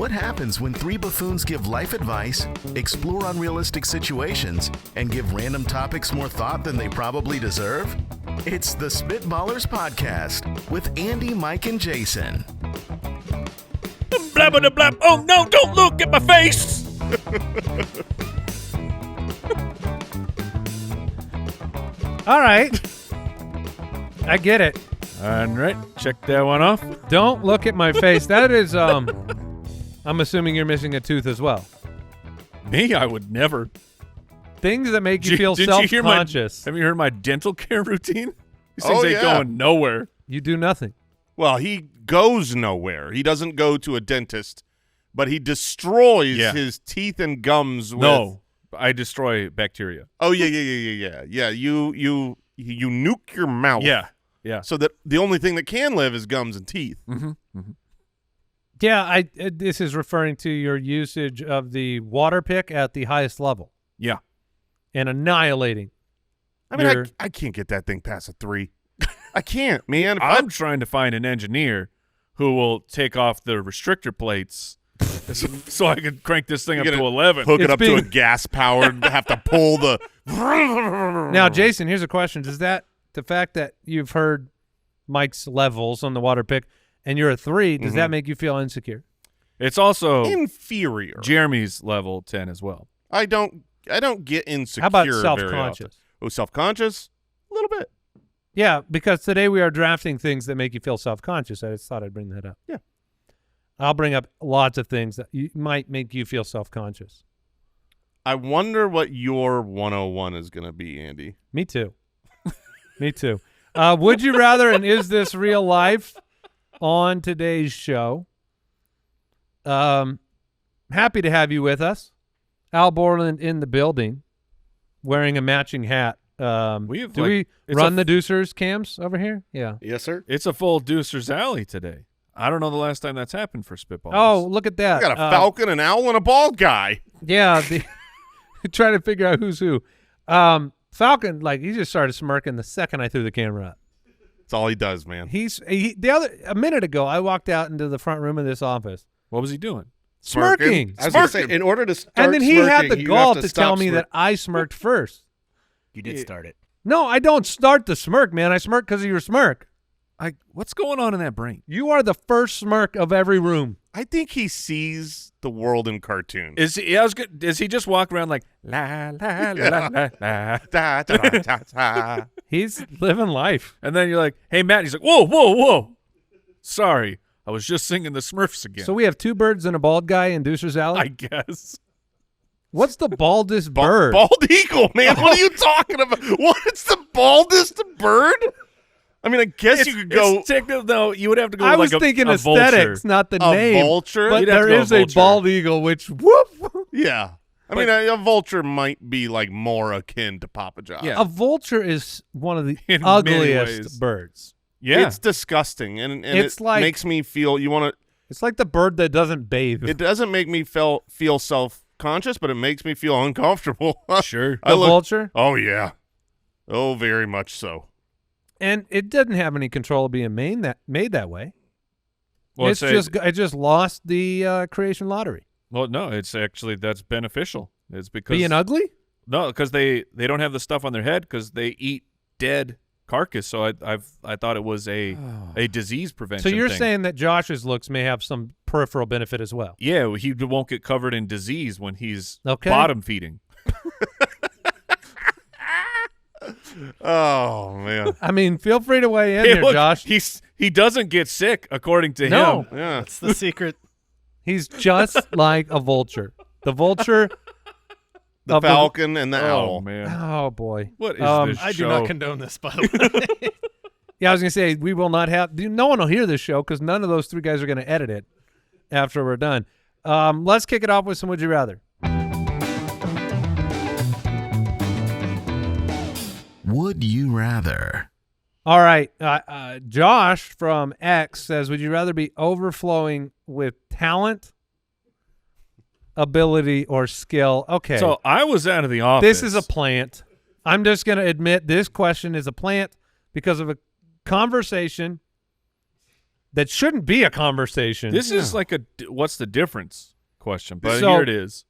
What happens when three buffoons give life advice, explore unrealistic situations, and give random topics more thought than they probably deserve? It's the Spitballers Podcast with Andy, Mike, and Jason. Blah, blah, blah. Oh, no, don't look at my face. All right. I get it. All right, check that one off. Don't look at my face. That is, I'm assuming you're missing a tooth as well. Me, I would never. Things that make you feel Didn't you hear self-conscious. have you heard my dental care routine? These Oh, things ain't yeah. going nowhere. You do nothing. Well, he goes nowhere. He doesn't go to a dentist, but he destroys his teeth and gums with... No, I destroy bacteria. Oh, yeah. Yeah, you nuke your mouth. Yeah. So that the only thing that can live is gums and teeth. Yeah, this is referring to your usage of the water pick at the highest level. Yeah. And annihilating. I mean, I can't get that thing past a 3. I can't, man. I'm trying to find an engineer who will take off the restrictor plates so I can crank this thing up to 11. Hook it up to a gas-powered, have to pull the... Now, Jason, here's a question. Does that, the fact that you've heard Mike's levels on the water pick and you're a 3, does that make you feel insecure? It's also inferior. Jeremy's level 10 as well. I don't get insecure. How about very self-conscious? often. Oh, self-conscious? A little bit. Yeah, because today we are drafting things that make you feel self-conscious. I just thought I'd bring that up. Yeah. I'll bring up lots of things that might make you feel self-conscious. I wonder what your 101 is going to be, Andy. Me too. Me too. Would you rather and is this real life on today's show? Happy to have you with us. Al Borland in the building wearing a matching hat. Do we run the Deucers cams over here? Yeah. Yes, sir. It's a full Deucer's Alley today. I don't know the last time that's happened for Spitballers. Oh, look at that. We got a falcon, an owl, and a bald guy. Yeah. Trying to figure out who's who. Falcon, like, he just started smirking the second I threw the camera up. That's all he does, man. A minute ago, I walked out into the front room of this office. What was he doing? Smirking. I was going to say, in order to start and then he had the smirking, gall you have to stop tell me that I smirked first. You did start it. No, I don't start the smirk, man. I smirk because of your smirk. What's going on in that brain? You are the first smirk of every room. I think he sees the world in cartoons. Is he just walk around like la la la la la la? Da, da, da, da, da. He's living life. And then you're like, hey Matt, and he's like, whoa. Sorry, I was just singing the Smurfs again. So we have 2 birds and a bald guy in Deucer's Alley? I guess. What's the baldest bird? Bald eagle, man. What are you talking about? What's the baldest bird? I mean, I guess you could go. No, you would have to go. I with was like thinking a aesthetics, vulture. not the A name. vulture? But You'd have to there go is a a vulture. bald eagle, which whoop. Yeah. I mean, a vulture might be like more akin to Papa John. Yeah. A vulture is one of the In many ugliest ways. birds. Yeah, It's disgusting, and It's it like- makes me feel. You want to? It's like the bird that doesn't bathe. It doesn't make me feel self-conscious, but it makes me feel uncomfortable. sure. The vulture? Oh yeah. Oh, very much so. And it doesn't have any control of being made that way. Well, It just lost the creation lottery. Well, no, it's actually that's beneficial. It's because Being ugly? No, because they don't have the stuff on their head because they eat dead carcass. So I thought it was a disease prevention. So you're thing. saying that Josh's looks may have some peripheral benefit as well? Yeah, he won't get covered in disease when he's Okay. bottom feeding. Oh man. I mean, feel free to weigh in Hey, here, look, Josh. He doesn't get sick according to No. him. Yeah. That's the secret. He's just like a vulture. The vulture. The falcon and the Oh owl. man, Oh, boy. what is this I do show? not condone this, by the way. Yeah, I was going to say, we will not have – no one will hear this show because none of those 3 guys are going to edit it after we're done. Let's kick it off with some Would You Rather. Would you rather? All right. Josh from X says, would you rather be overflowing with talent, ability, or skill? Okay. So I was out of the office. This is a plant. I'm just going to admit this question is a plant because of a conversation that shouldn't be a conversation. This is like a what's the difference question, but So- here it is.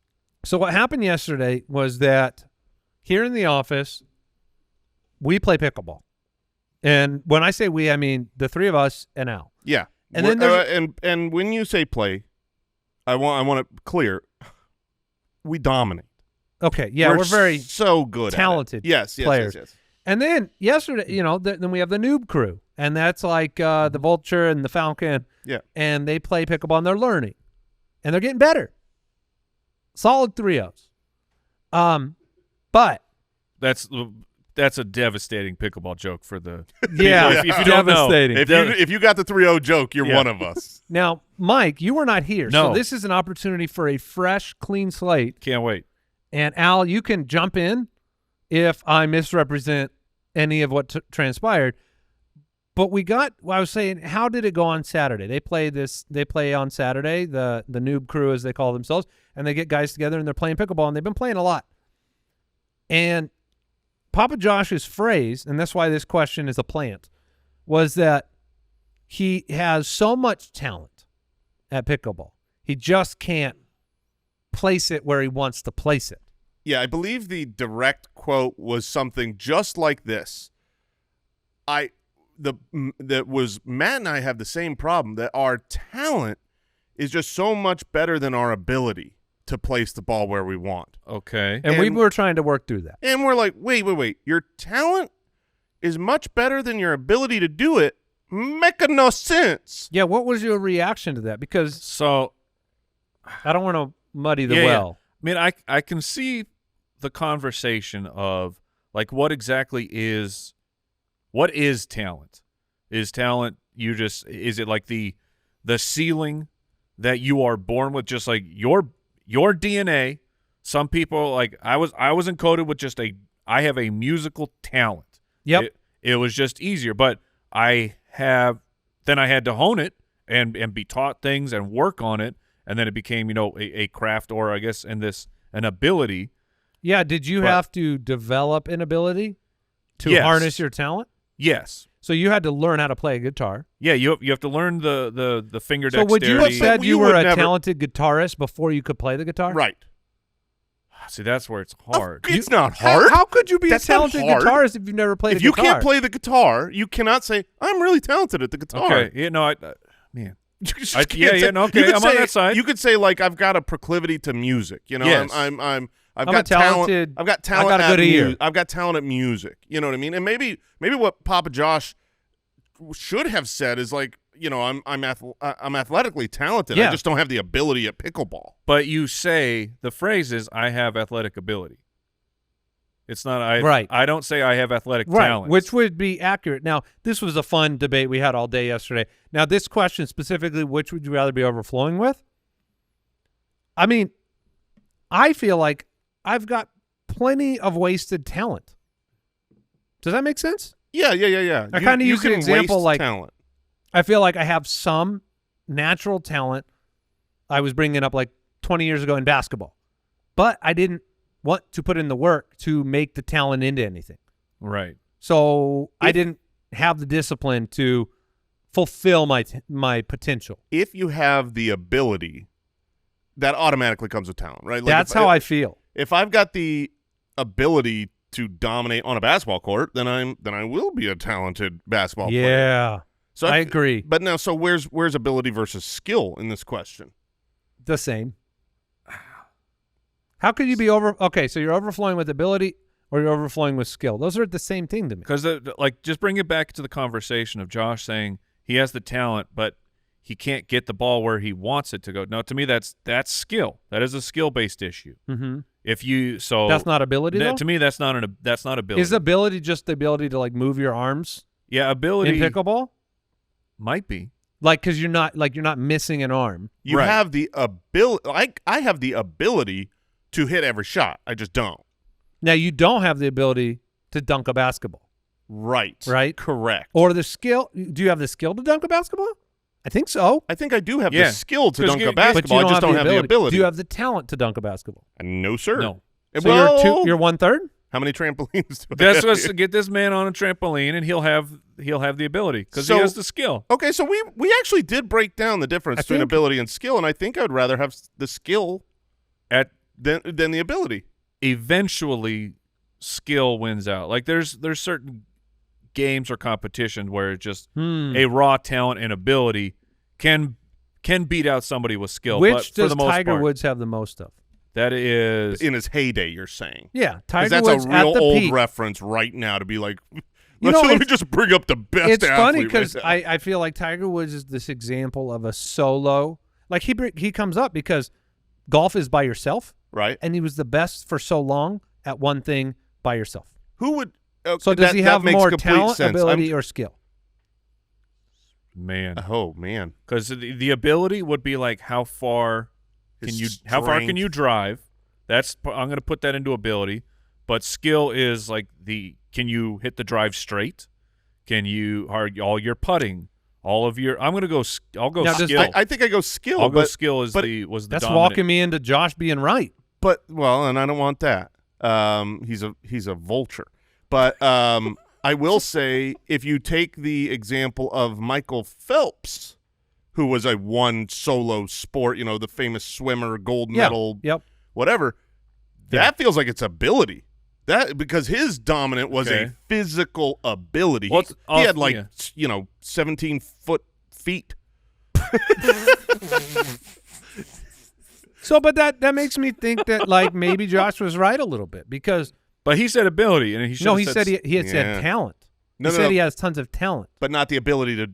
So what happened yesterday was that here in the office, we play pickleball. And when I say we, I mean the three of us and Al. Yeah. And then there's and when you say play, I want it clear. We dominate. Okay, yeah, we're very so good talented at it. Yes, players. Yes. And then yesterday, then we have the noob crew, and that's like the Vulture and the Falcon. Yeah. And they play pickleball, and they're learning, and they're getting better. Solid 3-0s. But That's a devastating pickleball joke for the yeah, if you don't know. devastating. If you got the 3-0 joke, you're Yeah. one of us. Now, Mike, you were not here, No. so this is an opportunity for a fresh, clean slate. Can't wait. And Al, you can jump in if I misrepresent any of what transpired. But I was saying, how did it go on Saturday? They play on Saturday, the noob crew, as they call themselves, and they get guys together and they're playing pickleball, and they've been playing a lot. And Papa Josh's phrase, and that's why this question is a plant, was that he has so much talent at pickleball. He just can't place it where he wants to place it. Yeah, I believe the direct quote was something just like this. That was Matt and I have the same problem, that our talent is just so much better than our ability to place the ball where we want. Okay. And we were trying to work through that. And we're like, wait. Your talent is much better than your ability to do it. Make no sense. Yeah, what was your reaction to that? Because So I don't want to muddy the Yeah, well. I mean, I can see the conversation of like what is talent? Is talent is it like the ceiling that you are born with, just like your DNA? Some people, like I was encoded with I have a musical talent. Yep. It was just easier, but then I had to hone it and be taught things and work on it, and then it became a craft, or I guess an ability. Yeah, did you have to develop an ability to Yes. harness your talent? Yes. So you had to learn how to play a guitar. Yeah, you have to learn the finger So would you dexterity. have said But you you were would a never- talented guitarist before you could play the guitar? Right. See, that's where it's hard. It's not hard. How could you be That's a not talented hard. guitarist if you've never played If a you guitar? can't play the guitar, you cannot say, I'm really talented at the guitar. Okay, yeah, no, man. You just I- can't yeah, say- no, okay, you could I'm on say- that side. You could say, like, I've got a proclivity to music. Yes. I've I'm got a talented- talent. I've got talent. I got a at good ear. I've got talent at music. You know what I mean? And maybe what Papa Josh should have said is like, I'm athletically talented. Yeah. I just don't have the ability at pickleball. But you say the phrase is, I have athletic ability. It's not Right. I don't say I have athletic Right, talent. which would be accurate. Now, this was a fun debate we had all day yesterday. Now, this question specifically, which would you rather be overflowing with? I mean, I feel like I've got plenty of wasted talent. Does that make sense? Yeah. I kinda You use an can example waste like- talent. I feel like I have some natural talent I was bringing up like 20 years ago in basketball, but I didn't want to put in the work to make the talent into anything. right. So I didn't have the discipline to fulfill my potential. If you have the ability, that automatically comes with talent, right? Like That's how I feel. If I've got the ability to dominate on a basketball court, then I will be a talented basketball player. Yeah, So I agree. But now, so where's ability versus skill in this question? The same. How could you be okay, so you're overflowing with ability or you're overflowing with skill. Those are the same thing to me. Because just bring it back to the conversation of Josh saying he has the talent, but he can't get the ball where he wants it to go. No, to me, that's skill. That is a skill-based issue. Mm-hmm. That's not ability, though? To me, that's not ability. Is ability just the ability to like move your arms Yeah, ability in pickleball? might be. Like, because you're not missing an arm. You Right. have the ability. I have the ability to hit every shot. I just don't. Now, you don't have the ability to dunk a basketball. Right. Right? Correct. Or the skill. Do you have the skill to dunk a basketball? I think so. I think I do have Yeah. the skill to 'Cause dunk you- a but But basketball. you I just don't have the ability. Do you have the talent to dunk a basketball? No, sir. No. So Well, you're 1/3? How many trampolines do I That's have what's here? to get this man on a trampoline, and he'll have the ability because he So- has the skill. Okay, so we actually did break down the difference between think- ability and skill, and I think I'd rather have the skill At than the ability. eventually, skill wins out. Like there's certain games or competitions where it's just a raw talent and ability can beat out somebody with skill. but Which for does the most Tiger part, Woods have the most of? that is In his heyday, you're saying. Yeah, Because Tiger that's Woods a at real the old peak. reference right now to be like, You know, let me it's- just bring up the best It's funny athlete because right now. I feel like Tiger Woods is this example of a solo. Like he comes up because golf is by yourself, Right? and he was the best for so long at one thing by yourself. Who would So does that- he that have makes more complete talent, sense. ability, or skill? man. Oh man. Because the ability would be like how far His how far can strength. you drive? I'm going to put that into ability. But skill is like can you hit the drive straight? Can you all your putting? All of your I'll go Now, does- skill. I think I go skill, I'll go but skill was but the That's dominant. walking me into Josh being right. well, and I don't want that. He's a vulture. But I will say, if you take the example of Michael Phelps, who was a one solo sport, the famous swimmer, gold medal, Yep. whatever, that feels like it's ability. That because his dominant was Okay. a physical ability. Well, he had yeah. 17-foot feet. So, but that makes me think that like maybe Josh was right a little bit because But he said ability, and he should. no, he said he had Yeah. said talent. No, he no, said no. he has tons of talent. But not the ability to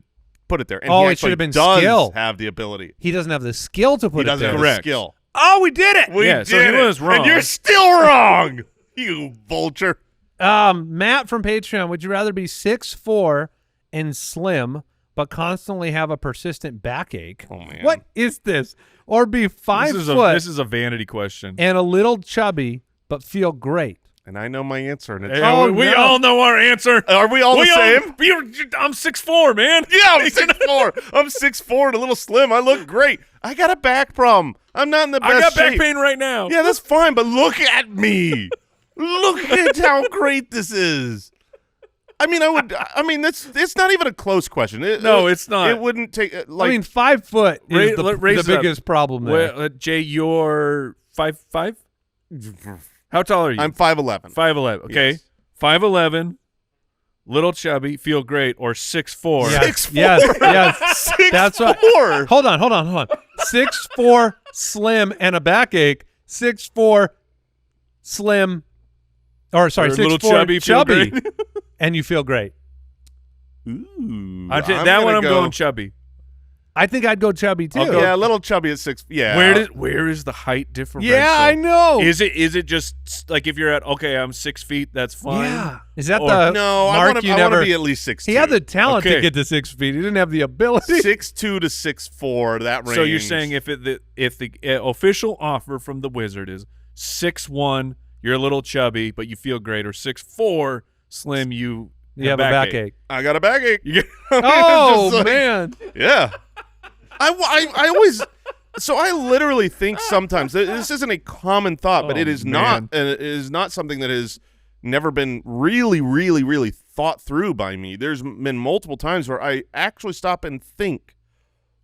put it there. And Oh, he it actually should have been does skill. have the ability. He doesn't have the skill to He put it doesn't there. have the Correct. skill. Oh, we did it. We Yeah, did so he it. was wrong. And you're still wrong, you vulture. Matt from Patreon, would you rather be 6'4" and slim but constantly have a persistent backache? Oh, man. What is this? Or be 5 this foot is a vanity question. and a little chubby but feel great? And I know my answer. And it's, Oh, we no. all know our answer. are we all the same? I'm 6'4", man. Yeah, I'm 6'4". I'm 6'4" and a little slim. I look great. I got a back problem. I'm not in the best I got back shape. pain right now. Yeah, that's fine, but look at me. Look at how great this is. I mean, it's not even a close question. No, it's not. It wouldn't take, I mean, 5 foot is raise the it up. biggest problem there. Well, Jay, you're 5'5"? How tall are you? I'm 5'11". 5'11". Okay, Yes. 5'11", little chubby, feel great, or 6'4". Yes, 6'4". yes. That's what. 6'4". Hold on. 6'4" slim and a backache. 6'4" slim, or sorry, Or a little 6'4" chubby, feel great. and you feel great. Ooh, That one gonna I'm going chubby. I think I'd go chubby too. I'll go- Yeah, a little chubby at 6. Yeah. Where is the height differential? Yeah, I know. Is it just like if you're at I'm 6 feet, that's fine? Yeah. Is that Or- the No, I mark want you to never? be at least 6'2". He had the talent to Okay. get to 6 feet. He didn't have the ability. 6'2" to 6'4", that range. So you're saying if the official offer from the Wizard is 6'1", you're a little chubby but you feel great, or 6'4", slim, you You have a backache. I got a backache. Oh Just like- man. Yeah. I always – so I literally think sometimes – this isn't a common thought, but Oh, it is man. not it is not something that has never been really, really, really thought through by me. There's been multiple times where I actually stop and think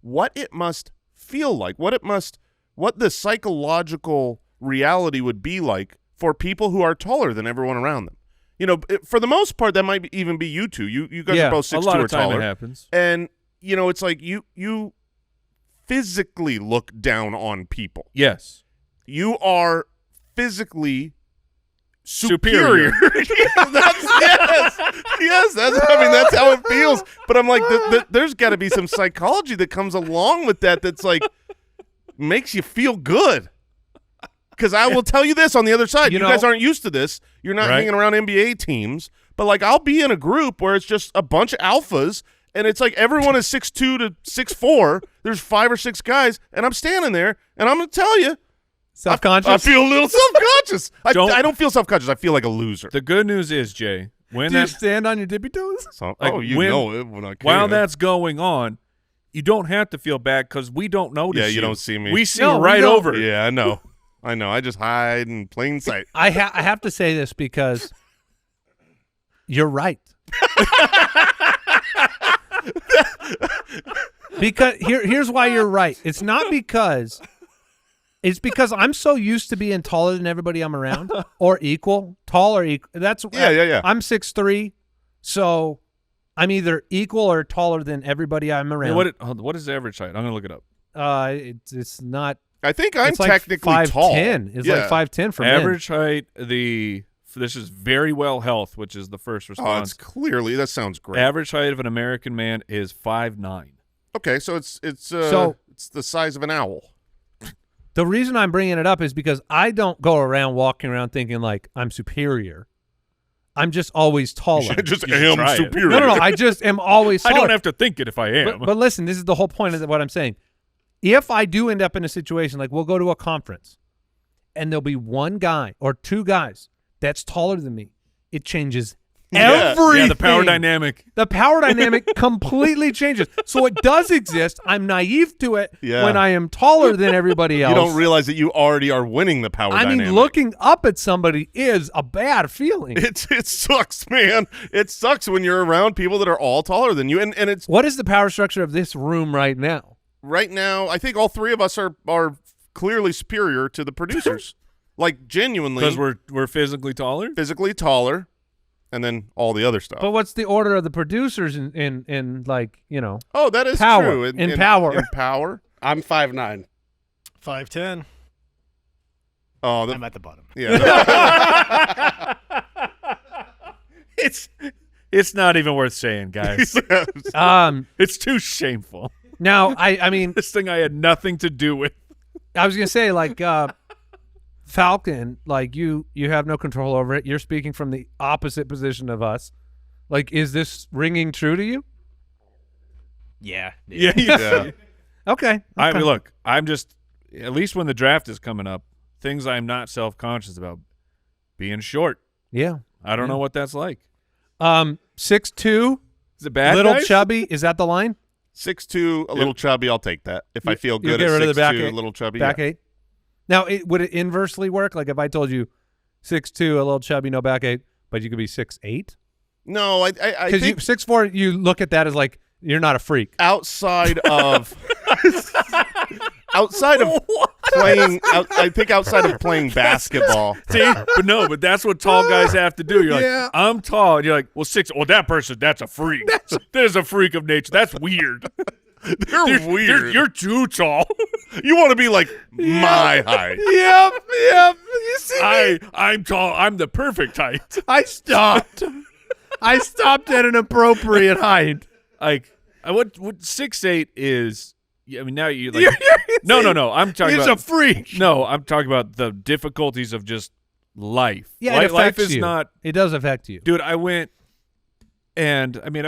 what it must feel like, what the psychological reality would be like for people who are taller than everyone around them. For the most part, that might even be you two. You guys Yeah, are both 6'2" a lot or of time taller. it happens. And, it's like you physically look down on people. Yes. You are physically Superior. Yes, that's how it feels. But I'm like, there's got to be some psychology that comes along with that's like makes you feel good. Because I will tell you this on the other side. You guys aren't used to this. You're not Right. hanging around NBA teams. But, like, I'll be in a group where it's just a bunch of alphas, and it's like everyone is 6'2" to 6'4". There's 5 or 6 guys, and I'm standing there, and I'm going to tell you, Self-conscious. I feel a little self-conscious. I Don't- don't feel self-conscious. I feel like a loser. The good news is, Jay, when Do you that stand on your tippy toes? So, like, you when- know it when I can. while that's going on, you don't have to feel bad because we don't notice. Yeah, you don't see me. We see No, we right don't. over. Yeah, I know. I know. I just hide in plain sight. I have to say this because you're right. Because here's why you're right. It's because I'm so used to being taller than everybody I'm around, or equal, tall or equal. That's Yeah. I'm 6'3", so I'm either equal or taller than everybody I'm around. What is the average height? I'm gonna look it up. It's not. I think I'm It's like technically 5'10". tall. It's like 5'10" for men. Average height. This is Very Well Health, which is the first Oh, it's response. clearly that sounds great. Average height of an American man is 5'9". Okay, so it's the size of an owl. The reason I'm bringing it up is because I don't go around walking around thinking like I'm superior. I'm just always taller. I just You should am try it. superior. No. I just am always I taller. don't have to think it if I am. But listen, this is the whole point of what I'm saying. If I do end up in a situation like we'll go to a conference and there'll be one guy or two guys that's taller than me, it changes everything. Yeah, the power dynamic. The power dynamic completely changes. So it does exist. I'm naive to it when I am taller than everybody else. You don't realize that you already are winning the power dynamic. Looking up at somebody is a bad feeling. It sucks, man. It sucks when you're around people that are all taller than you. And it's What is the power structure of this room right now? right now, I think all three of us are clearly superior to the producers. Like genuinely. Because we're physically taller? physically taller, and then all the other stuff. But what's the order of the producers in like, you know? Oh, that is Power. true. In power. In power. I'm 5'9". 5'10". Oh, I'm at the bottom. yeah. It's not even worth saying, guys. It's too shameful. Now I mean This thing I had nothing to do with. I was gonna say like Falcon, like you have no control over it. You're speaking from the opposite position of us. Like, is this ringing true to you? Yeah. Yeah. Okay. I mean, look, I'm just, at least when the draft is coming up, things I'm not self-conscious about. Being short. Yeah. I don't know what that's like. 6'2", Is it bad, little guys? chubby. Is that the line? 6'2", a little chubby, I'll take that. If I feel You'll good get at rid of the 6'2", back a eight. little chubby. Back yeah. eight. Now, would it inversely work? Like if I told you 6'2", a little chubby, no back eight, but you could be 6'8"? No, I Because think 6'4", you look at that as like you're not a freak. outside of playing, I think outside of playing basketball. See? But that's what tall guys have to do. You're Yeah. like, I'm tall. And you're like, well, 6. Well, that person, that's a freak. There's a freak of nature. That's weird. They're weird. You're too tall. You want to be like my height. Yep. You see I'm tall. I'm the perfect height. I stopped. I stopped at an appropriate height. Like, what 6'8" is? I mean, now you like. No. I'm talking He's about a freak. No, I'm talking about the difficulties of just life. Yeah, it life affects is you. not. It does affect you. Dude, I went, and I mean,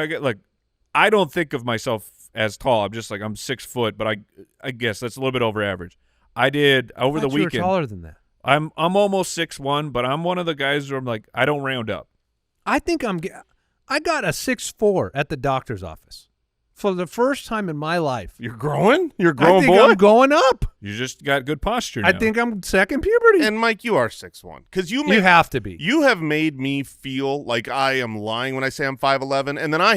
I don't think of myself as tall. I'm just like, I'm 6 foot, but I guess that's a little bit over average. I did over the You were weekend. taller than that. I'm almost 6'1", but I'm one of the guys where I'm like, I don't round up. I think I got a 6'4" at the doctor's office for the first time in my life. You're growing? You're I growing, think boy? I'm going up. You just got good posture now. I think I'm second puberty. And Mike, you are 6'1", because you have to be. You have made me feel like I am lying when I say I'm 5'11", and then I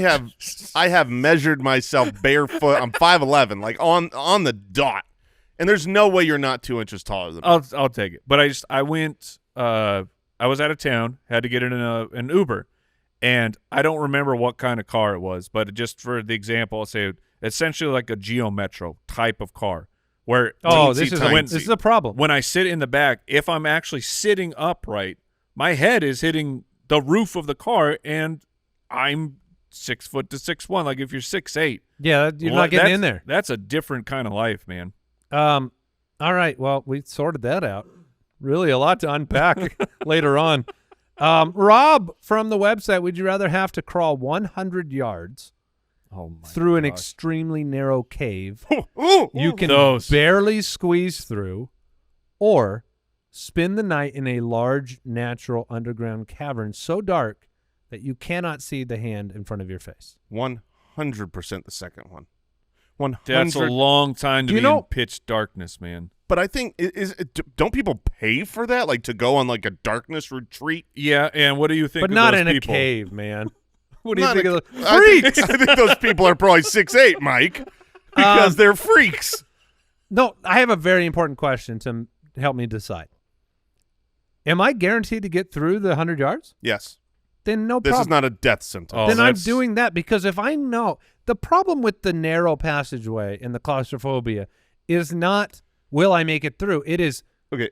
have measured myself barefoot. I'm 5'11", like on the dot, and there's no way you're not 2 inches taller than me. I'll take it. But I went. I was out of town, had to get in an Uber, and I don't remember what kind of car it was, but just for the example, I'll say essentially like a Geo Metro type of car. Where this is a problem. When I sit in the back, if I'm actually sitting upright, my head is hitting the roof of the car, and I'm 6 foot to 6'1". Like if you're 6'8", Yeah, you're not getting in there. That's a different kind of life, man. All right. Well, we sorted that out. Really a lot to unpack later on. Rob from the website, would you rather have to crawl 100 yards through an extremely narrow cave you can barely squeeze through, or spend the night in a large natural underground cavern so dark that you cannot see the hand in front of your face? 100% the second one. 100. That's a long time to be in pitch darkness, man. But I think don't people pay for that, like to go on like a darkness retreat? Yeah, and what do you think? But of not those in people? a cave, man. What do you Not think a- of the I freaks? think those people are probably 6'8", Mike, because they're freaks. No, I have a very important question to help me decide. Am I guaranteed to get through the 100 yards? Yes. Then no This problem. is not a death sentence. Oh, then I'm that's- doing that because if I know the problem with the narrow passageway and the claustrophobia is not will I make it through. It is Okay.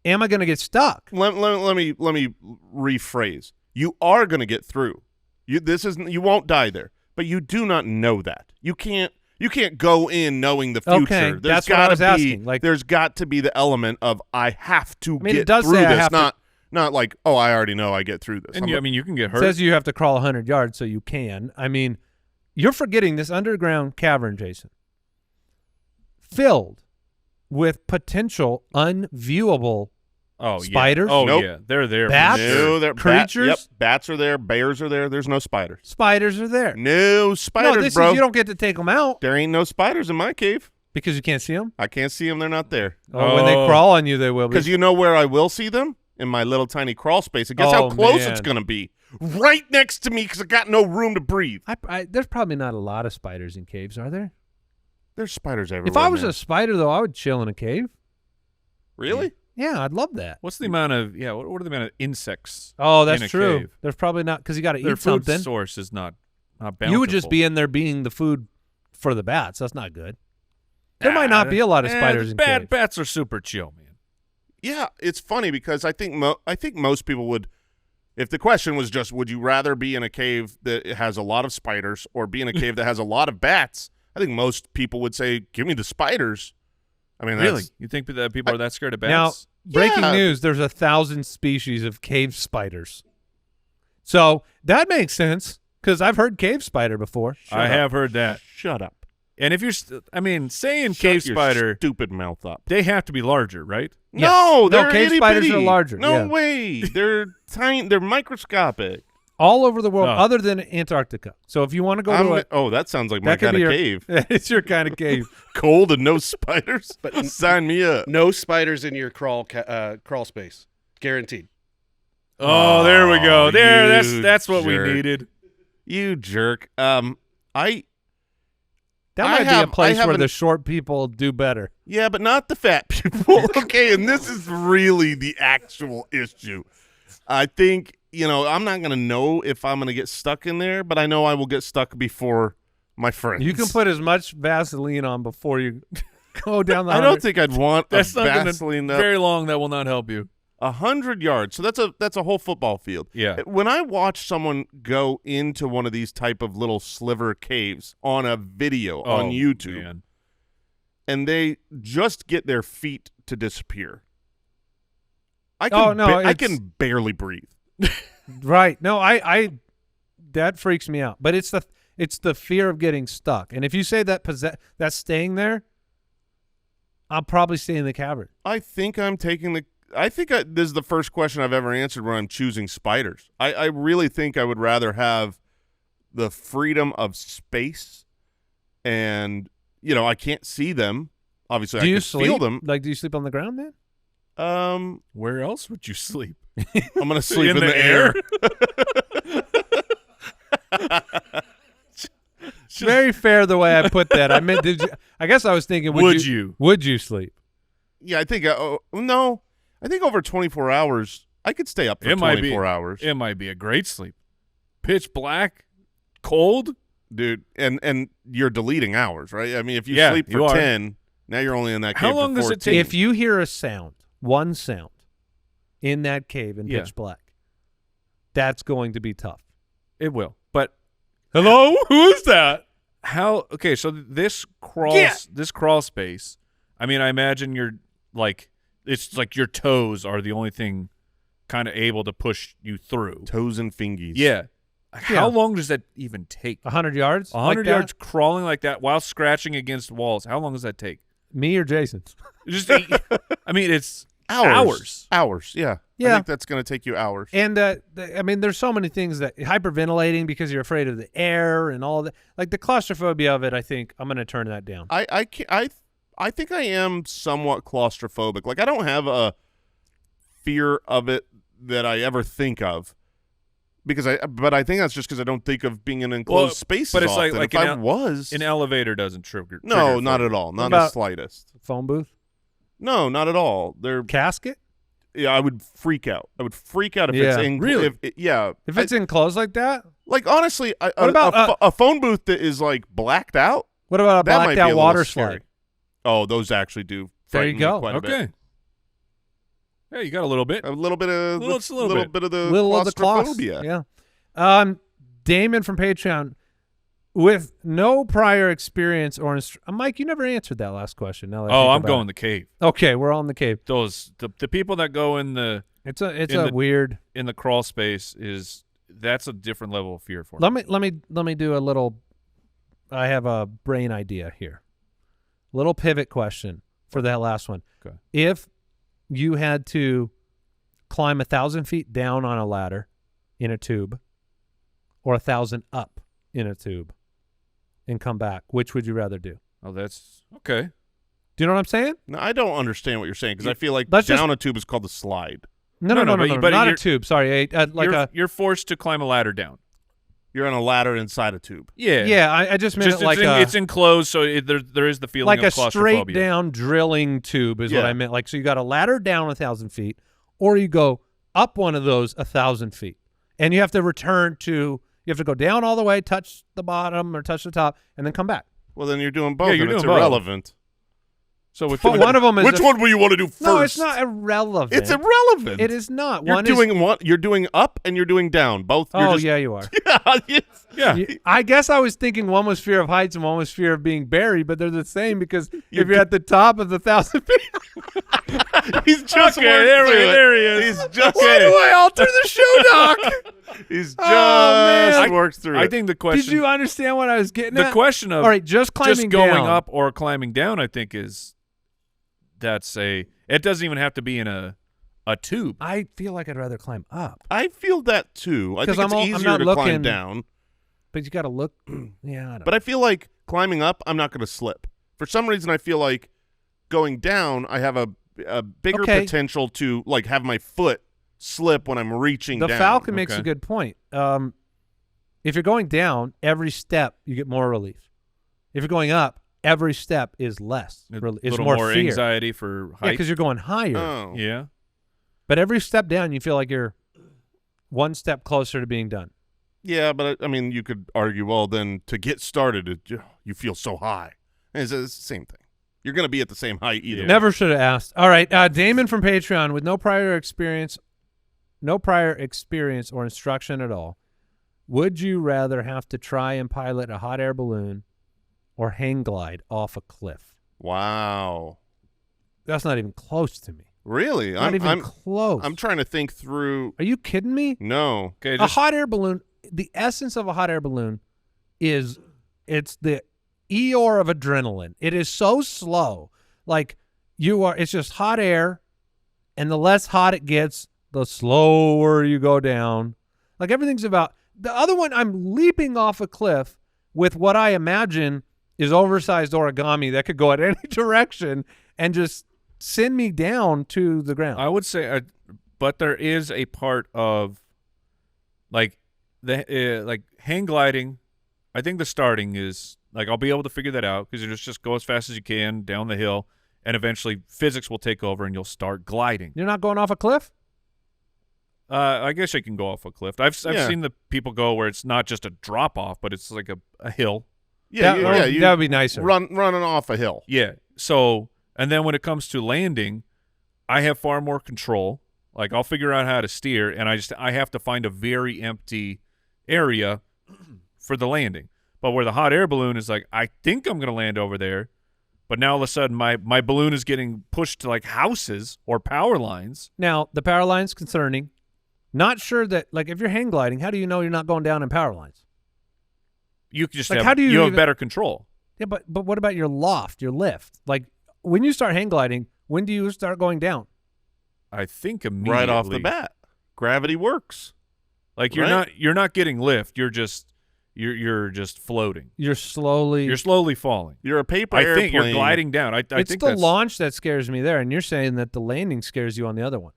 Am I going to get stuck? Let me rephrase. You are going to get through. You won't die there, but you do not know that. You can't go in knowing the future. Okay, There's that's what I gotta was be, asking, like- there's got to be the element of I have to mean, it get does through say I this. have to- Not like, oh, I already know I get through this. And I mean, you can get It hurt. says you have to crawl 100 yards so you can. I mean, you're forgetting this underground cavern, Jason, filled with potential unviewable oh, spiders? Yeah. Oh, Nope. yeah. They're there. for Bats? sure. No, they're Creatures? Yep, bats are there. Bears are there. There's no spiders. Spiders are there. No spiders, No, this bro. is you don't get to take them out There ain't no spiders in my cave. because you can't see them. I can't see them. They're not there. Oh, when they Oh. crawl on you, they will be. Because you know where I will see them? In my little tiny crawl space. And guess how Oh, close man. it's going to be? Right next to me because I got no room to breathe. There's probably not a lot of spiders in caves, are there? There's spiders everywhere. If I was man. a spider, though, I would chill in a cave. Really? Yeah, I'd love that. What's the amount of what are the amount of insects? Oh, in that's a true. cave? There's probably not because you got to Their eat food something. source is not bountiful. You would just be in there being the food for the bats. That's not good. There might not be a lot of spiders in caves. Bats are super chill, man. Yeah, it's funny because I think most people would, if the question was just, would you rather be in a cave that has a lot of spiders or be in a cave that has a lot of bats? I think most people would say, give me the spiders. I mean, Really? that's- You think that people are that scared of Now, bats? breaking Yeah. news, there's 1,000 species of cave spiders. So that makes sense because I've heard cave spider before. I have heard that. Shut up. And if you're, saying Shut cave your spider, stupid mouth up. they have to be larger, right? Yes. No, No, they're cave spiders are itty-bitty. larger, No yeah. way. They're tiny. They're microscopic. All over the world, Oh. other than Antarctica. So if you want to go to a, That sounds like my that could kind be of your cave. It's your kind of cave. Cold and no spiders. But Sign me up. no spiders in your crawl space, guaranteed. Oh, there we go. Oh, There, you that's what jerk. we needed. You jerk. That I might be a have- I place where haven't- the short people do better. Yeah, but not the fat people. Okay, and this is really the actual issue. I think, I'm not going to know if I'm going to get stuck in there, but I know I will get stuck before my friends. You can put as much Vaseline on before you go down the. I 100. don't think I'd want That's a not going Vaseline. to very long. That will not help you. 100 yards. So that's a whole football field. Yeah. When I watch someone go into one of these type of little sliver caves on a video on Oh, YouTube, man. and they just get their feet to disappear, I Oh, can no, I it's- can barely breathe. Right. No, I that freaks me out. But it's the fear of getting stuck. And if you say that that's staying there, I'll probably stay in the cavern. I think I'm taking the. I think this is the first question I've ever answered where I'm choosing spiders. I really think I would rather have the freedom of space, and I can't see them. Obviously, Do I you can sleep? feel them. Like, do you sleep on the ground then? Where else would you sleep? I'm gonna sleep in, In the, the air. Very fair the way I put that. I meant, I guess I was thinking, Would you? Would you sleep? Yeah, I think. No, I think over 24 hours, I could stay up for It might 24 be. hours, It might be a great sleep. Pitch black, cold. dude. And you're deleting hours, right? I mean, if you Yeah, sleep you for are. 10, now you're only in that How cave long for does 14. it take? If you hear a sound, one sound, in that cave in Yeah. pitch black, that's going to be tough. It will. But Hello, who is that? how? Okay, so this crawl space. I mean, I imagine it's like your toes are the only thing kind of able to push you through. Toes and fingies. Yeah. How long does that even take? 100 yards? 100 like that? yards crawling like that while scratching against walls. How long does that take? Me or Jason? Just, I mean, it's hours. Hours. Yeah. Yeah. I think that's going to take you hours. And I mean, there's so many things that hyperventilating because you're afraid of the air and all that. Like the claustrophobia of it, I think I'm going to turn that down. I I think I am somewhat claustrophobic. Like, I don't have a fear of it that I ever think of. But I think that's just because I don't think of being in enclosed spaces. But it's often. Like an elevator doesn't trigger. No, not at all. Not the slightest. Phone booth? No, not at all. They're casket. Yeah, I would freak out. I would freak out if it's in. Really? If it's enclosed like that. Like honestly, what about a phone booth that is like blacked out? What about a blacked out water slide? Oh, those actually do. There you go. Quite a bit. Yeah, you got a little bit. A little bit of bit of the claustrophobia. Yeah. Damon from Patreon, with no prior experience or Mike, you never answered that last question. Now that I'm going the cave. Okay, we're all in the cave. The people that go in the weird in the crawl space that's a different level of fear for me. Let me do a little. I have a brain idea here. Little pivot question for that last one. Okay. If you had to climb 1,000 feet down on a ladder in a tube, or 1,000 up in a tube, and come back, which would you rather do? Oh, that's okay. Do you know what I'm saying? No, I don't understand what you're saying because I feel like down a tube is called the slide. No, but not a tube. Sorry, you're forced to climb a ladder down. You're on a ladder inside a tube. Yeah. I just meant it's enclosed, so there is the feeling like of claustrophobia. Straight down drilling tube is what I meant. Like, so you got a ladder down 1,000 feet, or you go up one of those 1,000 feet, and you have to You have to go down all the way, touch the bottom or touch the top, and then come back. Well, then you're doing both. Yeah, it's irrelevant. So one of them is which one will you want to do first? No, it's not irrelevant. It's irrelevant. It is not. You're doing up and you're doing down. Both. Yeah, you are. Yeah. I guess I was thinking one was fear of heights and one was fear of being buried, but they're the same because if you're at the top of the 1,000 feet. He's just there he is. He's just. Why do I alter the show, Doc? He's just worked through it. I think the question. Did you understand what I was getting at? The question of all right, just climbing going down. up or climbing down, I think it doesn't even have to be in a tube. I feel like I'd rather climb up. I feel that too. I think it's easier to climb down. But you got to look. Yeah, I don't But I feel like climbing up, I'm not going to slip. For some reason, I feel like going down, I have a bigger potential to like have my foot slip when I'm reaching down. The Falcon makes a good point. If you're going down, every step you get more relief. If you're going up, every step is less. It's more fear. Anxiety for height. Yeah, because you're going higher. Oh. Yeah. But every step down, you feel like you're one step closer to being done. Yeah, but I mean, you could argue, well, then to get started, you feel so high. It's the same thing. You're going to be at the same height either. Never should have asked. All right, Damon from Patreon, with no prior experience or instruction at all, would you rather have to try and pilot a hot air balloon or hang glide off a cliff? Wow. That's not even close to me. Really? Not even close. I'm trying to think through. Are you kidding me? No. Okay, a hot air balloon, the essence of a hot air balloon it's the Eeyore of adrenaline. It is so slow. Like it's just hot air, and the less hot it gets, the slower you go down. Like everything's about the other one. I'm leaping off a cliff with what I imagine is oversized origami that could go at any direction and just send me down to the ground. I would say, but there is a part of like like hang gliding. I think the starting is like I'll be able to figure that out because you just go as fast as you can down the hill, and eventually physics will take over and you'll start gliding. You're not going off a cliff? I guess I can go off a cliff. I've seen the people go where it's not just a drop off, but it's like a hill. Yeah, that would be nicer. Running off a hill. Yeah. So, and then when it comes to landing, I have far more control. Like I'll figure out how to steer, and I have to find a very empty area for the landing. But where the hot air balloon is like, I think I'm going to land over there, but now all of a sudden my balloon is getting pushed to like houses or power lines. Now, the power line's concerning. Not sure that, like, if you're hang gliding, how do you know you're not going down in power lines? You just like, have, you have better control. Yeah, but what about your loft, your lift? Like, when you start hang gliding, when do you start going down? I think immediately. Right off the bat. Gravity works. Like you're not getting lift. You're you're just floating. You're slowly falling. You're a paper I airplane. think you're gliding down. I it's think the that's, launch that scares me there, and you're saying that the landing scares you on the other one.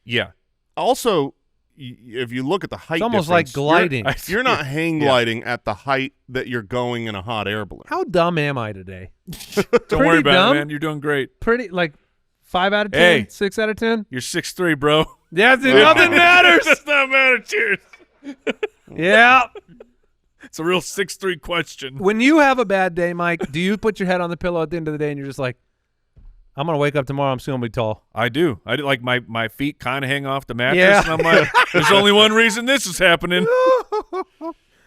Yeah. Also, if you look at the height It's almost difference, like gliding. You're not hang gliding at the height that you're going in a hot air balloon. How dumb am I today? Don't worry about dumb. it, man. You're doing great. Pretty like 5 out of 10, Hey. 6 out of 10. You're 6'3", bro. Yeah, dude, nothing matters. Does not matter. Cheers. Yeah. It's a real 6'3" question. When you have a bad day, Mike, do you put your head on the pillow at the end of the day and you're just like, I'm gonna wake up tomorrow, I'm still gonna be tall? I do. Like my feet kind of hang off the mattress, Yeah. and I'm like, there's only one reason this is happening. Oh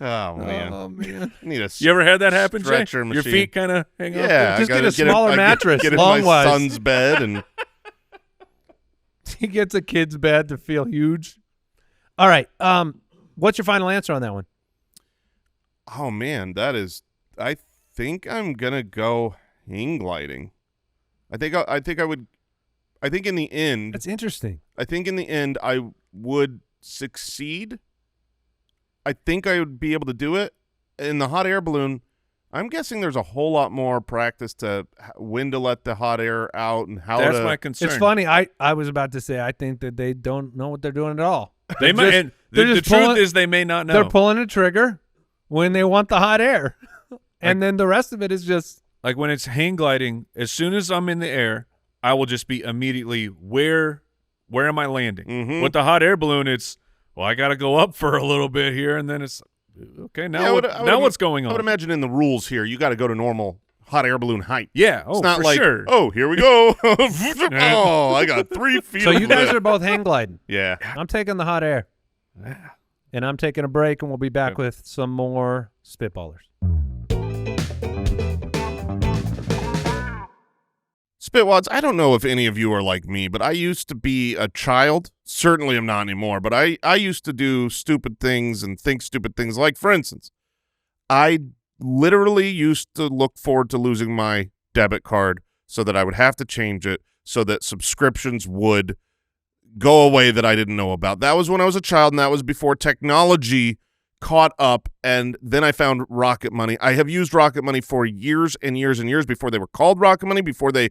man, Oh man. need a You ever had that happen, Jay? stretcher Your machine. feet kind of hang off? Yeah, Just I get gotta a smaller I mattress, Get in my long-wise. son's bed and He gets a kid's bed to feel huge. All right. What's your final answer on that one? oh man, that is. I think I'm gonna go hang gliding. I think I would. I think in the end, That's interesting. I think in the end I would succeed. I think I would be able to do it. In the hot air balloon, I'm guessing there's a whole lot more practice to when to let the hot air out and how That's to. my concern. It's funny. I was about to say I think that they don't know what they're doing at all. They might. And they're the just truth pulling- is, they may not know. They're pulling a trigger when they want the hot air, and then the rest of it is just Like when it's hang gliding, as soon as I'm in the air, I will just be immediately where am I landing? Mhm. With the hot air balloon, it's I got to go up for a little bit here, and then it's okay. Now what's going I would on? imagine in the rules here, you got to go to normal hot air balloon height. Yeah, It's not for like, sure. oh, here we go. Oh, I got 3 feet. so. of You guys lift. are both hang gliding. Yeah. I'm taking the hot air, and I'm taking a break, and we'll be back with some more Spitballers. Spitwads, I don't know if any of you are like me, but I used to be a child. Certainly I'm not anymore, but I used to do stupid things and think stupid things. Like, for instance, I literally used to look forward to losing my debit card so that I would have to change it so that subscriptions would go away that I didn't know about. That was when I was a child, and that was before technology caught up, and then I found Rocket Money. I have used Rocket Money for years and years and years before they were called Rocket Money, before they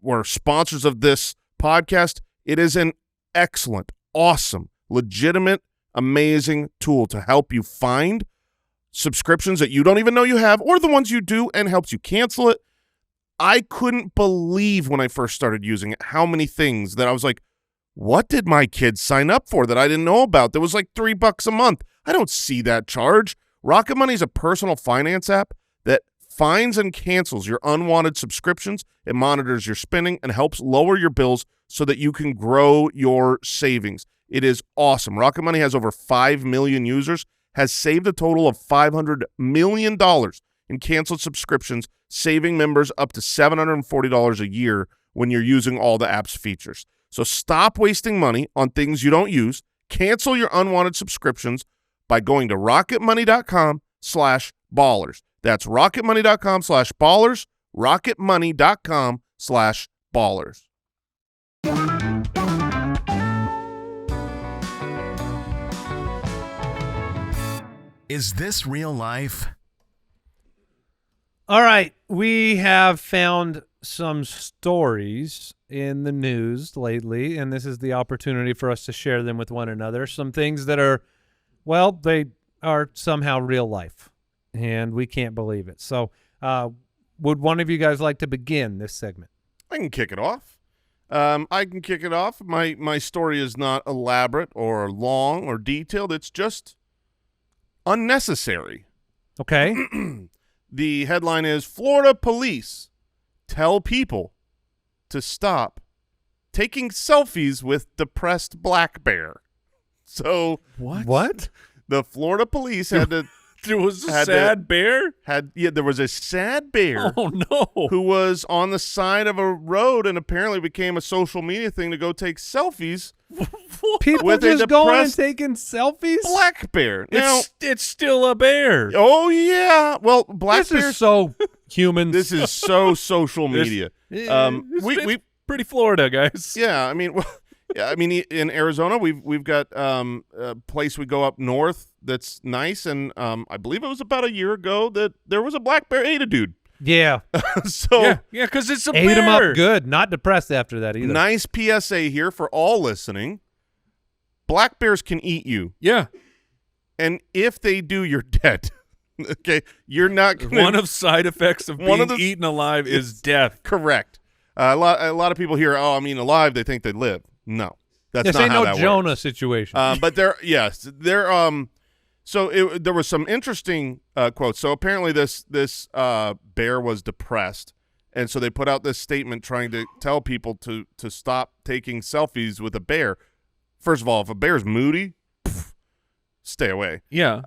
were sponsors of this podcast. It is an excellent, awesome, legitimate, amazing tool to help you find subscriptions that you don't even know you have, or the ones you do, and helps you cancel it. I couldn't believe when I first started using it how many things that I was like, what did my kids sign up for that I didn't know about? That was like $3 a month. I don't see that charge. Rocket Money is a personal finance app that finds and cancels your unwanted subscriptions. It monitors your spending and helps lower your bills so that you can grow your savings. It is awesome. Rocket Money has over 5 million users, has saved a total of $500 million in canceled subscriptions, saving members up to $740 a year when you're using all the app's features. So stop wasting money on things you don't use. Cancel your unwanted subscriptions by going to rocketmoney.com/ballers. That's rocketmoney.com/ballers, rocketmoney.com/ballers. Is this real life? All right, we have found some stories in the news lately, and this is the opportunity for us to share them with one another. Some things that are, well, they are somehow real life, and we can't believe it. So would one of you guys like to begin this segment? I can kick it off. My story is not elaborate or long or detailed. It's just unnecessary. Okay. The headline is Florida police tell people to stop taking selfies with depressed black bear. So What? the Florida police had to There was a Had sad bear. there was a sad bear Oh no! who was on the side of a road and apparently became a social media thing to go take selfies. People With a just going and depressed taking selfies? Black bear. Now, It's still a bear. oh yeah. Well, black This bears. is so human. This is so social media. It's pretty Florida, guys. Yeah, I mean, well, yeah, I mean, in Arizona, we've got a place we go up north that's nice, and I believe it was about a year ago that there was a black bear ate a dude. Yeah. So Yeah, because it's a Ate bear. him up good. Not depressed after that either. nice PSA here for all listening. Black bears can eat you, Yeah. and if they do, you're dead. Okay, you're not gonna, One of side effects of One being of the- eaten alive is death. correct. A lot of people hear, oh, I mean, alive, they think they live. No, that's This not ain't how no that Jonah works. situation. But there was some interesting quotes. So apparently this bear was depressed, and so they put out this statement trying to tell people to stop taking selfies with a bear. First of all, if a bear's moody, stay away. Yeah.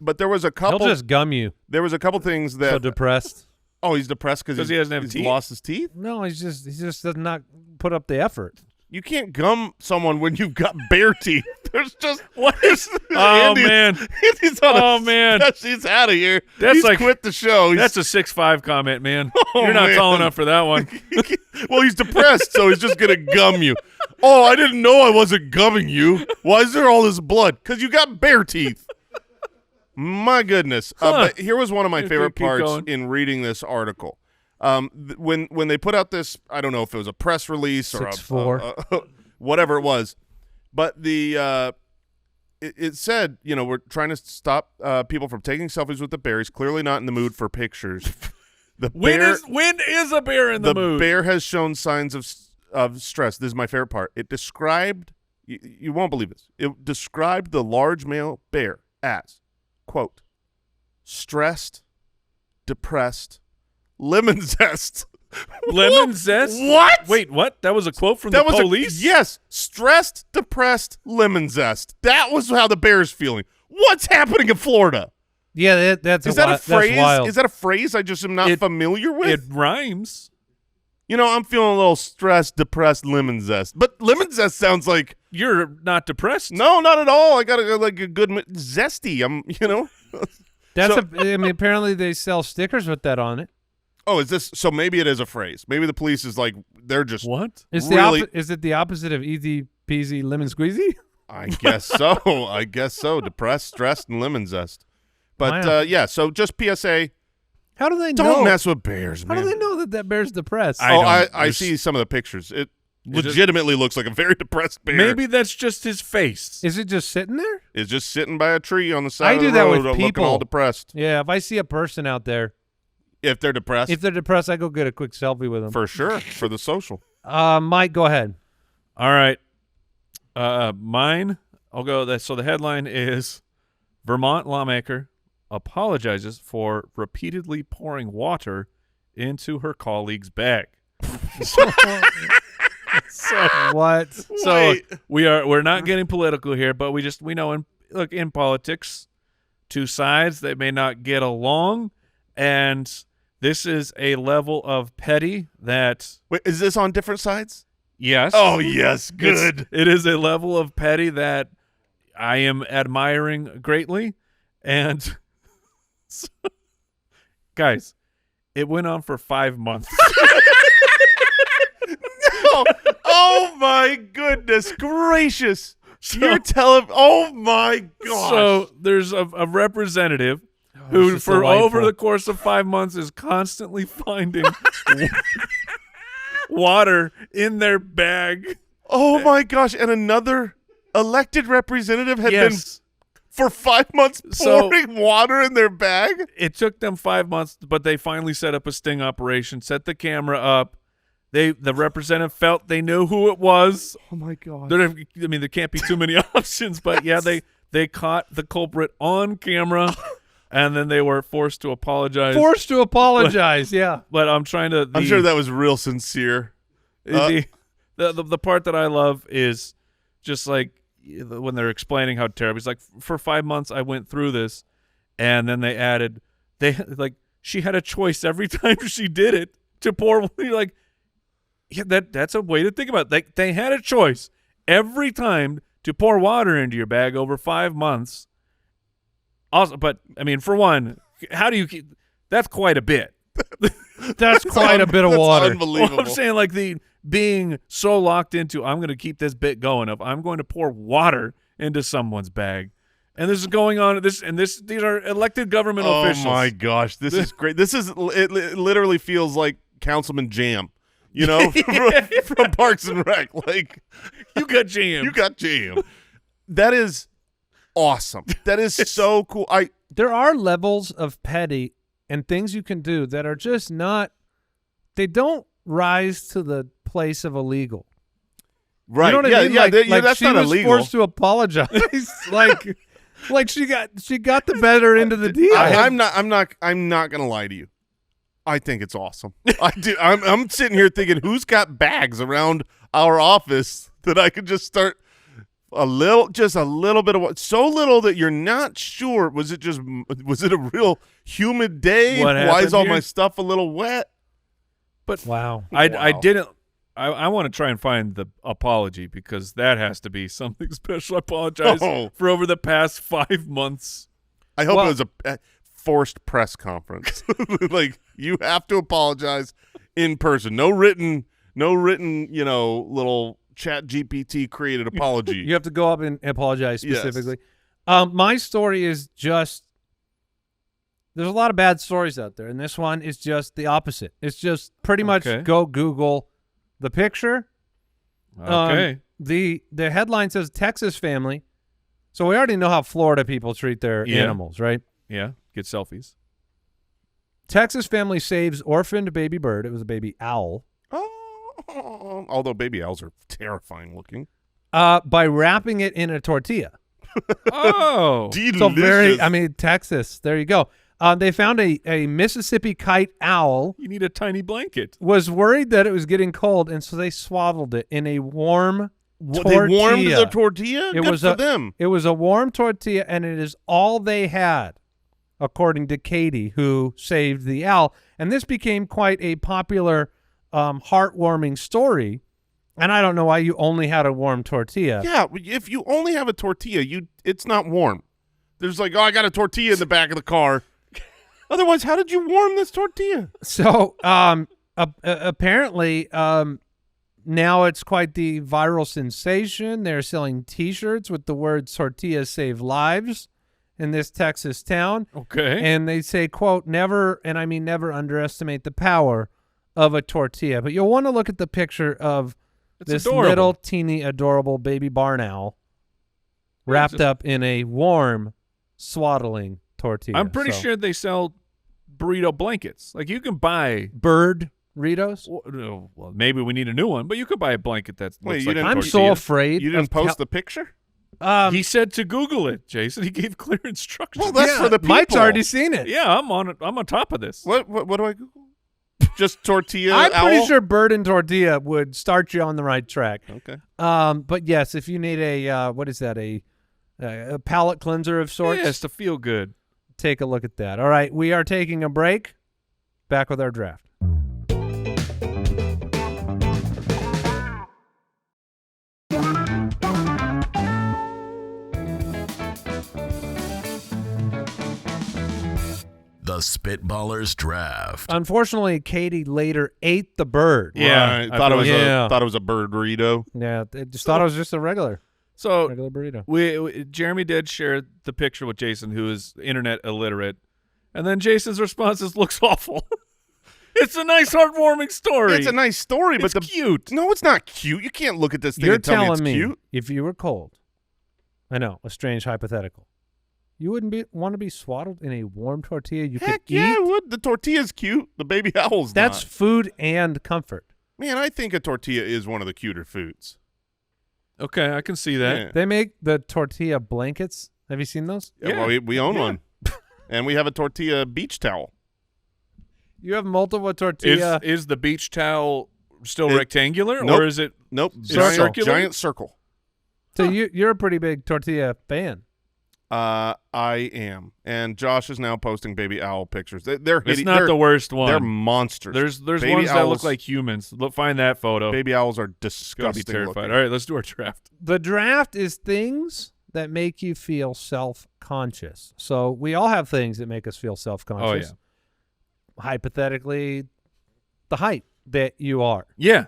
But there was a He'll couple. just gum you. There was a couple things So that. depressed. Oh, he's depressed because he doesn't have he's teeth? lost his teeth. No, he just does not put up the effort. You can't gum someone when you've got bear teeth. There's just What is? Oh man. Andy's on Oh, man. He's out of here. That's He's like- quit the show. He's, That's a 6'5" comment, man. Oh, You're not man. tall enough for that one. well, he's depressed, so he's just gonna gum you. Oh, I didn't know I wasn't gumming you. Why is there all this blood? Because you got bear teeth. My goodness. But here was one of my Keep favorite parts going. in reading this article. When they put out this, I don't know if it was a press release or 6'4". whatever it was, but it said, we're trying to stop people from taking selfies with the bear. He's clearly not in the mood for pictures. The When bear, is a bear in the mood? bear has shown signs of stress. This is my favorite part. It described, you won't believe this, it described the large male bear as, quote, stressed, depressed, lemon zest. Lemon zest? What? Wait, what? That was a quote from the police? Yes, stressed, depressed, lemon zest. That was how the bear's feeling. What's happening in Florida? Yeah, that's Is that a phrase? That's wild. Is that a phrase I just am not familiar with? It rhymes. I'm feeling a little stressed, depressed, lemon zest. But lemon zest sounds like You're not depressed? no, not at all. I got a good zesty. Apparently they sell stickers with that on it. Oh, is this so? Maybe it is a phrase. Maybe the police is like they're just. What? Is Really? is it the opposite of easy peasy lemon squeezy? I guess so. I guess so. Depressed, stressed, and lemon zest. But Wow. yeah. So just PSA. How do they know? Don't mess with bears, How man. do they know that bear's depressed? I There's- see some of the pictures. It Is it- legitimately looks like a very depressed bear. Maybe that's just his face. Is it just sitting there? Is just sitting by a tree on the side I of do the that road with looking people. all depressed. Yeah, if I see a person out there, If they're depressed, if they're depressed, I go get a quick selfie with them. for sure, for the social. Mike, go ahead. All right. Mine, I'll go. So the headline is Vermont lawmaker apologizes for repeatedly pouring water into her colleague's bag. What? So Wait. we're not getting political here, but we know in politics, two sides they may not get along, and this is a level of petty that Wait, is this on different sides? yes. Oh yes, good. It is a level of petty that I am admiring greatly, and so, guys, it went on for 5 months. Oh my goodness gracious! You're telling? Oh my gosh! So there's a representative who, this is for over delightful. the course of 5 months, is constantly finding water in their bag. oh my gosh! And another elected representative had been Yes. for 5 months So- pouring water in their bag. It took them 5 months, but they finally set up a sting operation, set the camera up. The representative felt they knew who it was. Oh my god! There can't be too many options, but yeah, they caught the culprit on camera, and then they were forced to apologize. Forced to apologize. Yeah. But I'm trying to. I'm sure that was real sincere. The part that I love is just like when they're explaining how terrible. It's like for 5 months I went through this, and then they added she had a choice every time she did it to pour. You're like, yeah, that's a way to think about it. They had a choice every time to pour water into your bag over 5 months. Also, but I mean, for one, how do you keep? That's quite a bit. That's quite a bit of That's water. Unbelievable. Well, I'm saying like the being so locked into I'm going to keep this bit going of I'm going to pour water into someone's bag And this is going on. These are elected government officials. Oh my gosh, this is great. It literally feels like Councilman Jam, from Parks and Rec. Like, You got jammed. you got Jam. That is awesome. That is so cool. There are levels of petty and things you can do that are just not. They don't rise to the place of illegal. Right. You know what yeah, I mean? yeah, that's she not was illegal. forced to apologize. like she got the better end of the deal. I'm not gonna lie to you. I think it's awesome. I do. I'm sitting here thinking, who's got bags around our office that I could just start just a little bit of what, so little that you're not sure. Was it a real humid day? What Why is happened all here? my stuff a little wet? But Wow. I didn't. I want to try and find the apology because that has to be something special. I apologize Oh. for over the past 5 months. I hope Well- it was a forced press conference. Like, you have to apologize in person. No written, little Chat GPT created apology. You have to go up and apologize Yes. specifically. My story is just there's a lot of bad stories out there, and this one is just the opposite. It's just pretty much Okay. go Google the picture. Okay. The headline says Texas family. So we already know how Florida people treat their Yeah. animals, right? Yeah. Get selfies. Texas family saves orphaned baby bird. It was a baby owl. Oh, although baby owls are terrifying looking. By wrapping it in a tortilla. Oh. Delicious. So Texas. There you go. They found a Mississippi kite owl. You need a tiny blanket. Was worried that it was getting cold, and so they swaddled it in a warm tortilla. They warmed the tortilla? It Good was for a- them. It was a warm tortilla, and it is all they had, according to Katie, who saved the owl. And this became quite a popular, heartwarming story. And I don't know why you only had a warm tortilla. Yeah, if you only have a tortilla, it's not warm. There's like, I got a tortilla in the back of the car. Otherwise, how did you warm this tortilla? So apparently now it's quite the viral sensation. They're selling T-shirts with the words "Tortillas save lives" in this Texas town. Okay. And they say, quote, never, and I mean never underestimate the power of a tortilla. But you'll want to look at the picture of It's this adorable. little teeny adorable baby barn owl wrapped just- up in a warm swaddling tortilla. I'm pretty So, sure they sell burrito blankets. Like you can buy. bird Ritos. Well, maybe we need a new one, but you could buy a blanket that Wait, looks you like a didn't- I'm tortilla. so afraid. You didn't of post the picture? He said to Google it, Jason. He gave clear instructions. Well, that's for the people. Mike's already seen it. Yeah, I'm on it. I'm on top of this. What do I Google? Just tortilla I'm pretty owl? sure bird and tortilla would start you on the right track. Okay. But yes, if you need a what is that, a palate cleanser of sorts, Yes, to feel good. take a look at that. All right, we are taking a break. Back with our draft. The Spitballers Draft. Unfortunately, Katie later ate the bird. Yeah, Right. I Thought it feel was like- Yeah. thought it was a bird burrito. Yeah, they just thought it was just a regular So burrito. Jeremy did share the picture with Jason, who is internet illiterate, and then Jason's response is, "Looks awful." It's a nice, heartwarming story. It's a nice story, but It's cute. No, it's not cute. You can't look at this thing You're and tell me telling it's me cute. if you were cold, I know, a strange hypothetical, you wouldn't want to be swaddled in a warm tortilla you Heck could yeah, eat? I would. The tortilla's cute. The baby owl's That's not. food and comfort. Man, I think a tortilla is one of the cuter foods. Okay, I can see that. Yeah. They make the tortilla blankets. Have you seen those? Yeah, well, we own Yeah. one. And we have a tortilla beach towel. You have multiple tortilla. Is the beach towel still It- rectangular, Nope. or is it? Nope. Is Giant, it circular? giant circle. So you're a pretty big tortilla fan. I am. And Josh is now posting baby owl pictures. They're It's hideous. not they're, the worst one. They're monsters. There's Baby ones that look owls- like humans. Look, find that photo. Baby owls are Gotta be disgusting terrified. looking. All right, let's do our draft. The draft is things that make you feel self-conscious. So we all have things that make us feel self-conscious. Oh, Hypothetically, the height that you are. Yeah.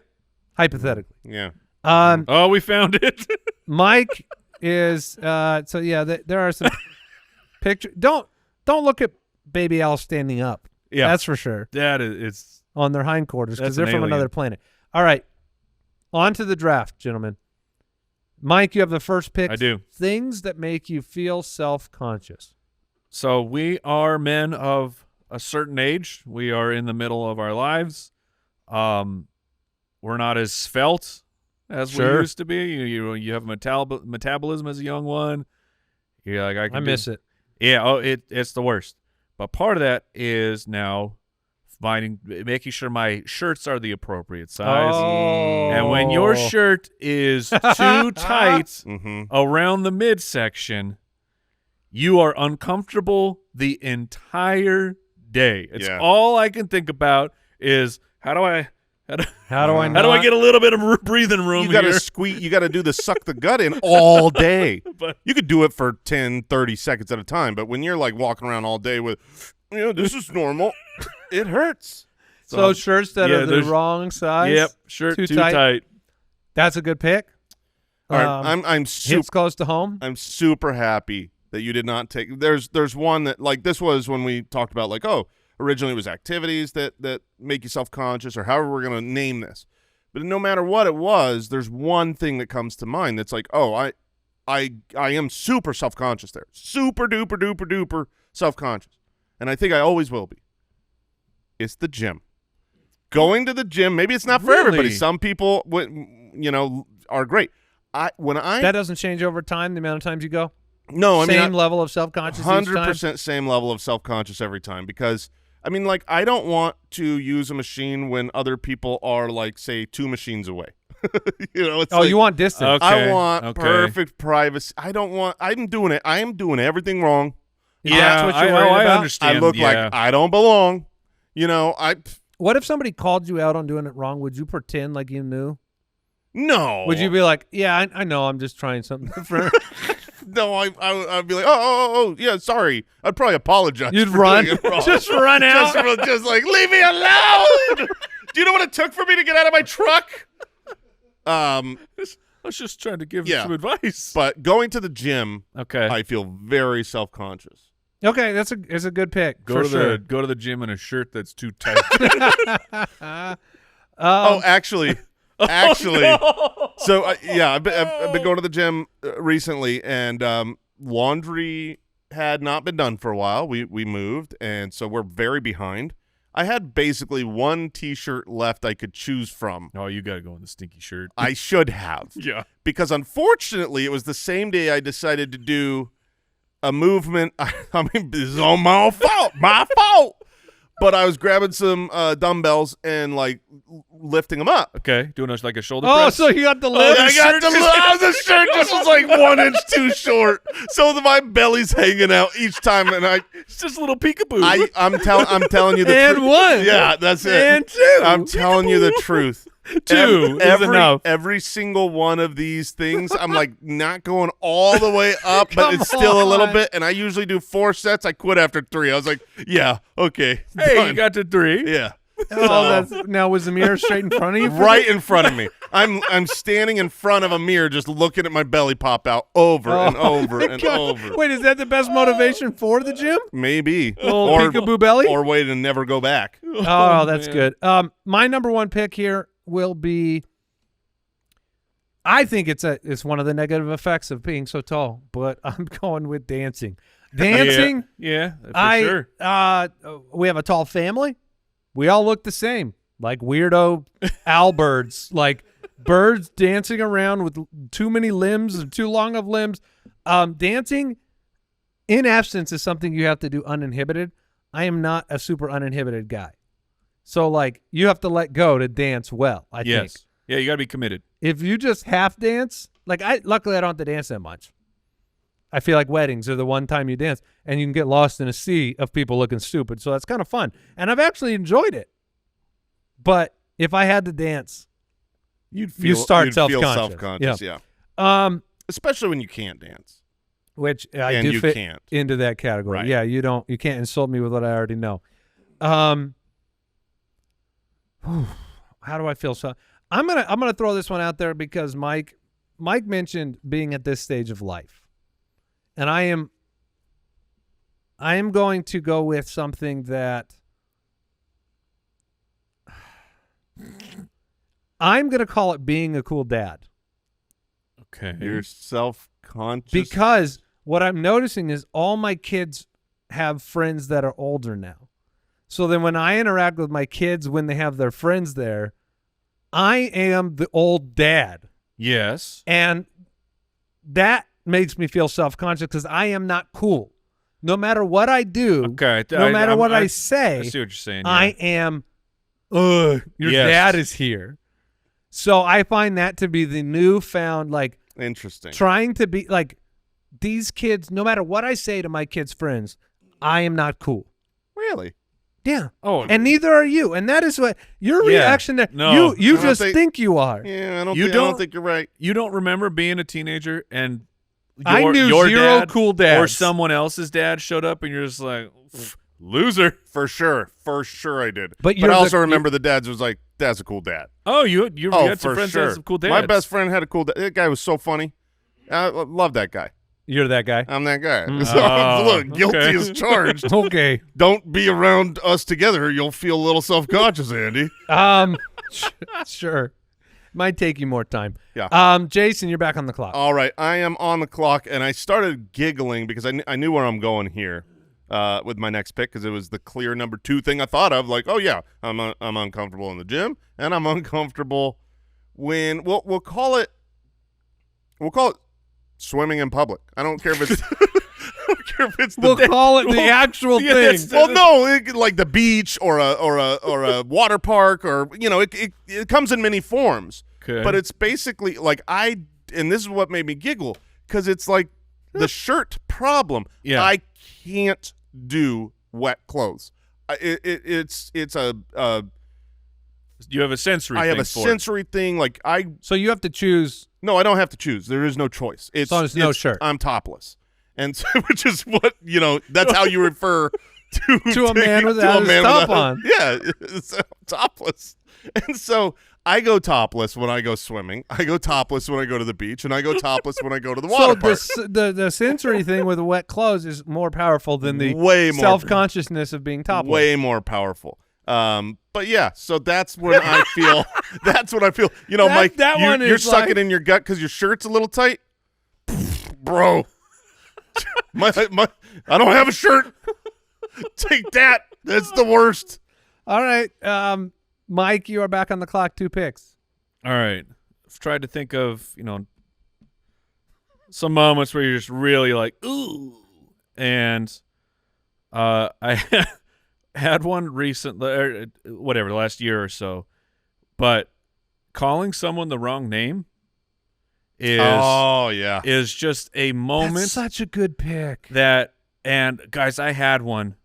Hypothetically. Yeah. Oh, we found it. Mike is so yeah. There are some pictures. Don't look at baby owls standing up. Yeah. That's for sure. That is, it's On their hindquarters because That's they're an from alien. another planet. All right, on to the draft, gentlemen. Mike, you have the first pick. I do. Things that make you feel self-conscious. So we are men of a certain age. We are in the middle of our lives. We're not as svelte as we Sure. used to be. You have metabolism as a young one. You're like, I miss it. Yeah, it's the worst. But part of that is now making sure my shirts are the appropriate size. Oh. And when your shirt is too tight Mm-hmm. around the midsection, you are uncomfortable the entire day. It's Yeah. all I can think about is how do I How do I how do I not- get a little bit of breathing room You got to here? squeeze. You got to do the suck the gut in all day. But- You could do it for 10, 30 seconds at a time. But when you're like walking around all day with, this is normal, it hurts. So shirts that yeah, are the there's- wrong size. Yep, shirt Too too tight. tight. That's a good pick. All right, I'm super. Hits close to home. I'm super happy that you did not take. There's one that like this was when we talked about like originally it was activities that make you self-conscious or however we're gonna name this. But no matter what it was, there's one thing that comes to mind that's like, I am super self-conscious there. Super duper duper duper self-conscious. And I think I always will be. It's the gym. Going to the gym, maybe it's not for everybody. Really? Some people are great. That doesn't change over time, the amount of times you go? No, I mean Same level of self-conscious each time? 100% same level of self-conscious every time because I mean like I don't want to use a machine when other people are like say 2 machines away. It's Oh, like, you want distance. Okay. I want okay. perfect privacy. I am doing it. I am doing everything wrong. That's what you're worried I about? understand. I look yeah. like I don't belong. What if somebody called you out on doing it wrong? Would you pretend like you knew? No. Would you be like, yeah, I know, I'm just trying something different? No, I'd be like, oh, yeah, sorry. I'd probably apologize. You'd for run. doing it wrong. Just run out. Just like, leave me alone. Do you know what it took for me to get out of my truck? I was just trying to give you Yeah. some advice. But going to the gym, Okay. I feel very self-conscious. Okay, that's a good pick. Go for to sure. the gym in a shirt that's too tight. Actually, so yeah, I've been going to the gym recently, and laundry had not been done for a while. We moved, and so we're very behind. I had basically one T-shirt left I could choose from. Oh, you got to go in the stinky shirt. I should have, Yeah. because unfortunately, it was the same day I decided to do a movement. I mean, this is all my fault. My fault. But I was grabbing some dumbbells and like lifting them up. Okay. Doing like a shoulder Oh, press. so you got the Oh, lift. the shirt just- The shirt just was like 1 inch too short, so my belly's hanging out each time, and It's just a little peekaboo. I'm telling you the And truth. one. Yeah, that's it. And two. I'm telling you the truth. Two is enough. Every single one of these things, I'm like not going all the way up, but Come it's still a little on. bit. And I usually do 4 sets. I quit after 3. I was like, yeah, okay, Hey, done. you got to 3. yeah. Oh, now was the mirror straight in front of you? Right in front of me. I'm standing in front of a mirror just looking at my belly pop out over and over and over. Wait, is that the best motivation for the gym? Maybe. Little peekaboo belly? Or way to never go back. Oh, that's good. My number one pick here will be. I think it's one of the negative effects of being so tall, but I'm going with dancing. Dancing. Yeah, for sure. We have a tall family. We all look the same, like weirdo owl birds, like birds dancing around with too many limbs or too long of limbs. Dancing in absence is something you have to do uninhibited. I am not a super uninhibited guy. So, like, you have to let go to dance well, I think. Yes. Yeah, you got to be committed. If you just half dance, like luckily I don't have to dance that much. I feel like weddings are the one time you dance, and you can get lost in a sea of people looking stupid. So that's kind of fun, and I've actually enjoyed it. But if I had to dance, You'd start feel self-conscious. self-conscious, yeah. Especially when you can't dance. Which I And do you fit can't. into that category. Right. Yeah, you can't insult me with what I already know. How do I feel? So I'm gonna throw this one out there because Mike, Mike mentioned being at this stage of life, and I am going to go with something that I'm going to call it being a cool dad. Okay. You're self-conscious. Because what I'm noticing is all my kids have friends that are older now. So then when I interact with my kids when they have their friends there, I am the old dad. Yes. And that makes me feel self-conscious because I am not cool. No matter what I do, Okay. no matter what I say, I see what you're saying. I am, your Yes. dad is here. So I find that to be the newfound, like, Interesting. trying to be, like, these kids, no matter what I say to my kids' friends, I am not cool. Really? Yeah. Oh, And neither are you. And that is what your Yeah. reaction there. No. You I just think- think you are. Yeah, I You don't don't- think you're right. you don't remember being a teenager and I knew your zero dad cool dads. or someone else's dad showed up and you're just like, loser. For sure I did. But I you're also the- remember the dads was like, "That's a cool dad." Oh, you Oh, had some for friends sure. that had some cool dads. My best friend had a cool dad. That guy was so funny. I love that guy. You're that guy. I'm that guy. Mm. So Oh, look, guilty okay. as charged. Okay. Don't be around us together. You'll feel a little self-conscious, Andy. Sure. Might take you more time. Yeah. Jason, you're back on the clock. All right, I am on the clock, and I started giggling because I knew where I'm going here with my next pick because it was the clear number 2 thing I thought of. Like, oh yeah, I'm uncomfortable in the gym, and I'm uncomfortable when we'll call it swimming in public. I don't care if it's I don't care if it's the We'll call it the actual yeah, thing. that's- well, no, like the beach or a water park, or it comes in many forms. Okay. But it's basically like and this is what made me giggle because it's like the shirt problem. Yeah. I can't do wet clothes. It's a you have a sensory I have thing a for sensory thing. Like So you have to choose. no, I don't have to choose. There is no choice. It's So it's no shirt. I'm topless, and so, which is what that's how you refer to a man without his top on. Yeah, it's topless, and so I go topless when I go swimming. I go topless when I go to the beach, and I go topless when I go to the water park. the sensory thing with wet clothes is more powerful than the Way more- self-consciousness of being topless. Way more powerful. But yeah, so that's when I feel. That's what I feel. Mike, that one you're is sucking like- in your gut because your shirt's a little tight, bro. I don't have a shirt. Take that. That's the worst. All right. Mike, you are back on the clock. 2 picks. All right. I've tried to think of, some moments where you're just really like, ooh. And I had one recently, or whatever, last year or so. But calling someone the wrong name is just a moment That's such a good pick. and guys, I had one.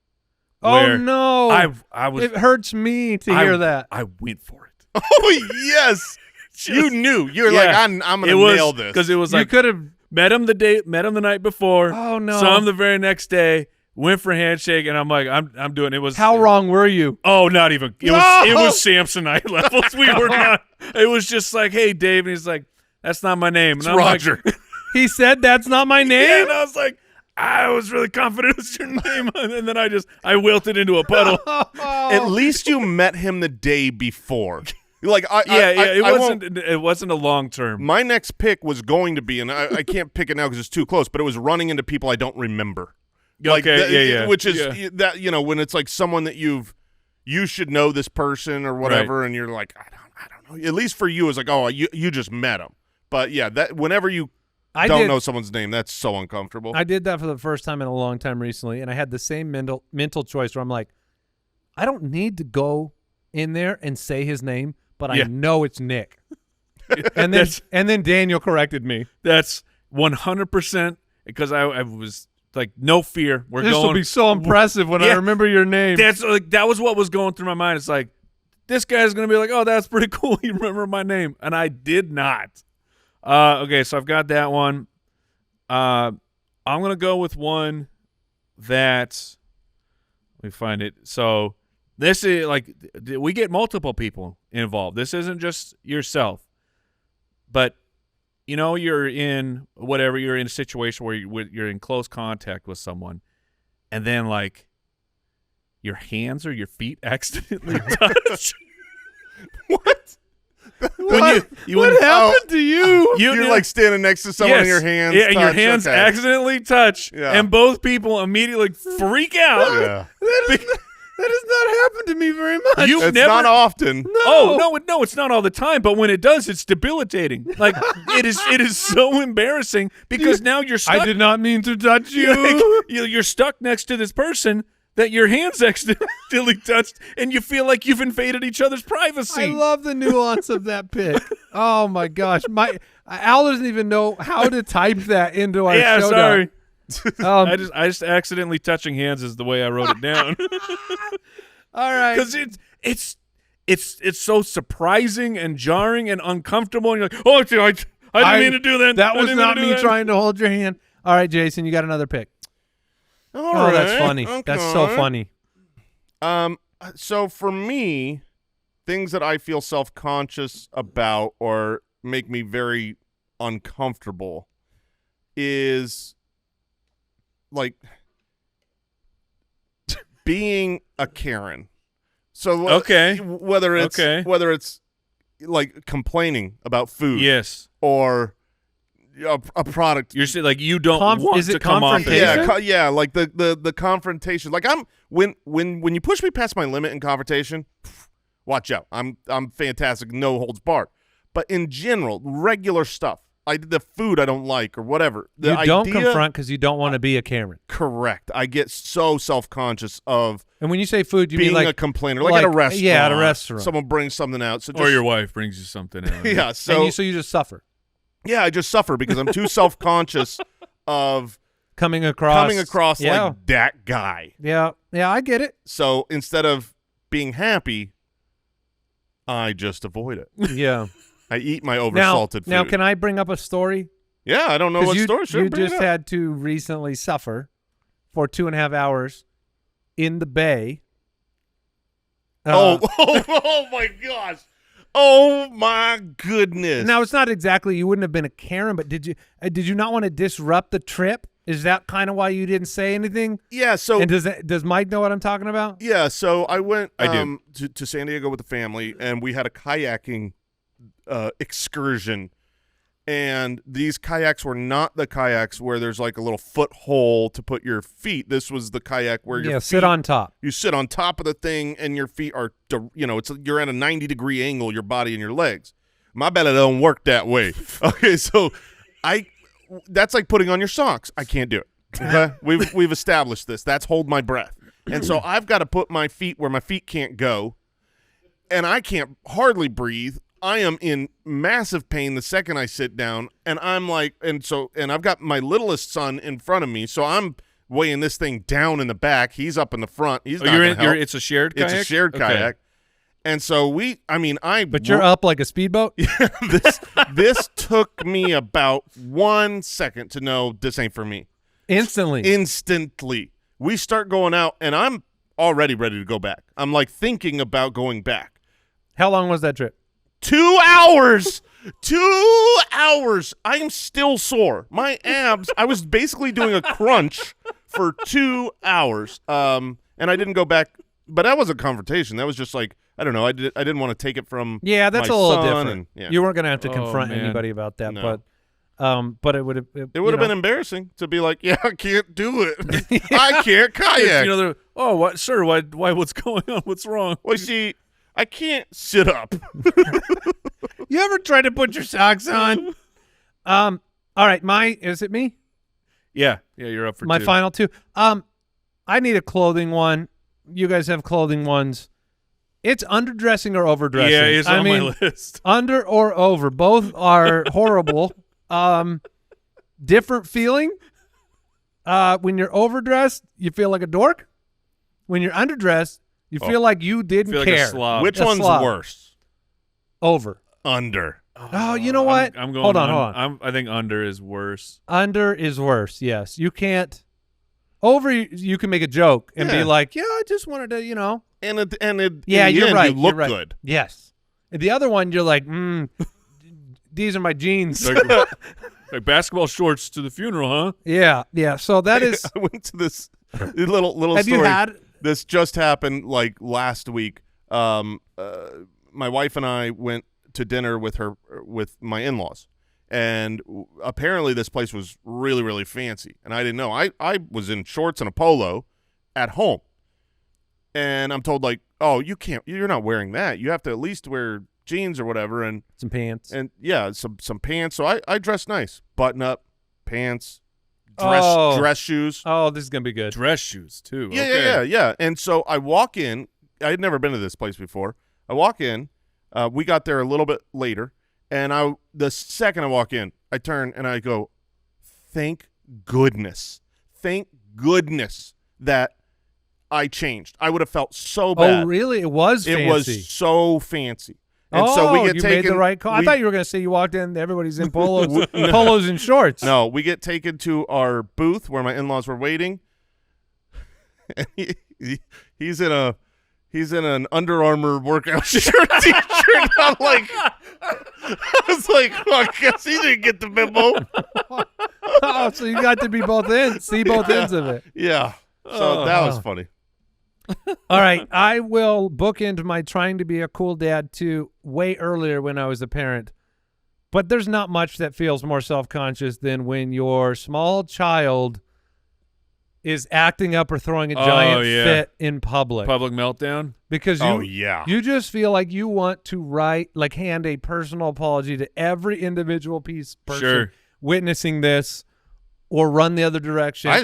Oh, where no. I was It hurts me to hear that. I went for it. Oh yes, you knew. You're Yeah. like, I'm gonna nail this because it was You like could have. met him the night before. Oh, no. Saw him the very next day. Went for a handshake, and I'm like, I'm doing it. Was How wrong were you? Oh, not even. It No! was Samsonite levels. We were not. It was just like, hey, Dave, and he's like, that's not my name. And It's I'm Roger. Like, He said that's not my yeah, name? and I was like, I was really confident it was your name, and then I wilted into a puddle. At least you met him the day before. Like, It wasn't a long term. My next pick was going to be, and I can't pick it now because it's too close, but it was running into people I don't remember. Like, Okay, which is that when it's like someone that you should know this person or whatever, and you're like, I don't know. At least for you, it's like, oh, you just met him. But yeah, that whenever you don't know someone's name, that's so uncomfortable. I did that for the first time in a long time recently, and I had the same mental choice where I'm like, I don't need to go in there and say his name, but I know it's Nick. and then Daniel corrected me. That's 100% because I was like, no fear. This will be so impressive when I remember your name. That's like that was what was going through my mind. It's like, this guy's gonna be like, oh, that's pretty cool. You remember my name, and I did not. Okay, so I've got that one. I'm gonna go with one that let me find it. So this is like we get multiple people involved. This isn't just yourself, but you're in whatever, you're in a situation where you're in close contact with someone, and then like your hands or your feet accidentally touch. What? What happened to you? You're like standing next to someone and your hands and your touch. hands Okay. accidentally touch, Yeah. and both people immediately freak out. Yeah. That has not happened to me very much. You've It's never. not often. No. Oh no, it's not all the time. But when it does, it's debilitating. Like it is so embarrassing because now you're stuck. I did not mean to touch you. You're stuck next to this person that your hands accidentally touched, and you feel like you've invaded each other's privacy. I love the nuance of that pick. Oh my gosh, Al doesn't even know how to type that into our show. Sorry. Doc. I just accidentally touching hands is the way I wrote it down. All right. Because it's so surprising and jarring and uncomfortable, and you're like, oh, I didn't mean to do that. That I was didn't mean not to do me that. trying to hold your hand. All right, Jason, you got another pick. All Oh, right. that's funny. Okay. That's so funny. So for me, things that I feel self-conscious about or make me very uncomfortable is like being a Karen. So Okay. whether it's like complaining about food, Yes. or a product. You're saying like you don't want is it to come off as confrontation? Yeah, like the confrontation. Like when you push me past my limit in confrontation, watch out. I'm fantastic, no holds barred. But in general, regular stuff, the food I don't like or whatever. You don't confront because you don't want to be a Karen. Correct. I get so self-conscious of And when you say food, you being mean like a complainer, like at a restaurant. Yeah, at a restaurant. Someone brings something out, so or your wife brings you something out. yeah. and So you just suffer. yeah, I just suffer because I'm too self-conscious of Coming across yeah. like that guy. Yeah, I get it. So instead of being happy, I just avoid it. Yeah. I eat my oversalted food. Now, can I bring up a story? Yeah, I don't know what story. Sure, you bring it just up. had to recently suffer for 2.5 hours in the Bay. Oh my gosh. Oh my goodness. Now it's not exactly you wouldn't have been a Karen, but did you not want to disrupt the trip? Is that kind of why you didn't say anything? Yeah, so And does Mike know what I'm talking about? yeah, so I went I do. to San Diego with the family, and we had a kayaking excursion. And these kayaks were not the kayaks where there's like a little foothold to put your feet. This was the kayak where your feet, sit on top. You sit on top of the thing, and your feet are, you're at a 90-degree angle, your body and your legs. My bet it don't work that way. Okay, so that's like putting on your socks. I can't do it. Okay, we've established this. That's hold my breath, and so I've got to put my feet where my feet can't go, and I can't hardly breathe. I am in massive pain the second I sit down, and I'm like, and I've got my littlest son in front of me, so I'm weighing this thing down in the back. He's up in the front. He's not gonna help. It's a shared kayak? It's a shared Okay. kayak. And so But you're up like a speedboat? this took me about 1 second to know this ain't for me. Instantly. We start going out, and I'm already ready to go back. I'm like thinking about going back. How long was that trip? 2 hours. 2 hours. I am still sore. My abs, I was basically doing a crunch for 2 hours. And I didn't go back, but that wasn't confrontation. That was just like, I don't know. I didn't want to take it from Yeah, that's my a little son different. and- yeah. You weren't going to have to Oh, confront man. anybody about that, No. but it would have It would have been embarrassing to be like, yeah, I can't do it. I can't kayak. What, sir? Why? What's going on? What's wrong? Well, see, I can't sit up. You ever try to put your socks on? All right, is it me? Yeah, you're up for My two. final two. I need a clothing one. You guys have clothing ones. It's underdressing or overdressing. Yeah, it's on my list. Under or over, both are horrible. Different feeling. When you're overdressed, you feel like a dork. When you're underdressed, you feel like you didn't feel like care. a slob. Which A one's slob. worse? Over. Under. Oh, you know what? I'm going. Hold on. I think under is worse. Under is worse. Yes, you can't. Over, you can make a joke and be Yeah. like, "Yeah, I just wanted to, And Yeah, in the you're end, right. you look you're right. good. Yes. And the other one, you're like, these are my jeans. Like basketball shorts to the funeral, huh? Yeah. So that is. I went to this little Have story. you had? This just happened like last week. My wife and I went to dinner with my in-laws, and apparently this place was really, really fancy, and I didn't know. I was in shorts and a polo at home, and I'm told like, oh, you're not wearing that. You have to at least wear jeans or whatever, and Some pants. and yeah, some pants. So I dressed nice, button up, pants, dress shoes. Oh, this is gonna be good. Dress shoes too. Yeah. And so I walk in. I had never been to this place before. I walk in. We got there a little bit later, and the second I walk in, I turn and I go, thank goodness that I changed. I would have felt so bad. Oh, really? It was fancy. It was so fancy. And oh, so we get you taken, made the right call. I thought you were going to say you walked in, everybody's in polos and shorts. No, we get taken to our booth where my in-laws were waiting. And he's in an Under Armour workout shirt t-shirt. I'm like, I was like, well, I guess he didn't get the memo. Oh, so you got to be both ends, see both ends of it. Yeah. So that was funny. All right, I will bookend my trying to be a cool dad to way earlier when I was a parent. But there's not much that feels more self-conscious than when your small child is acting up or throwing a giant fit in public. Public meltdown. Because you just feel like you want to hand a personal apology to every individual person witnessing this, or run the other direction. I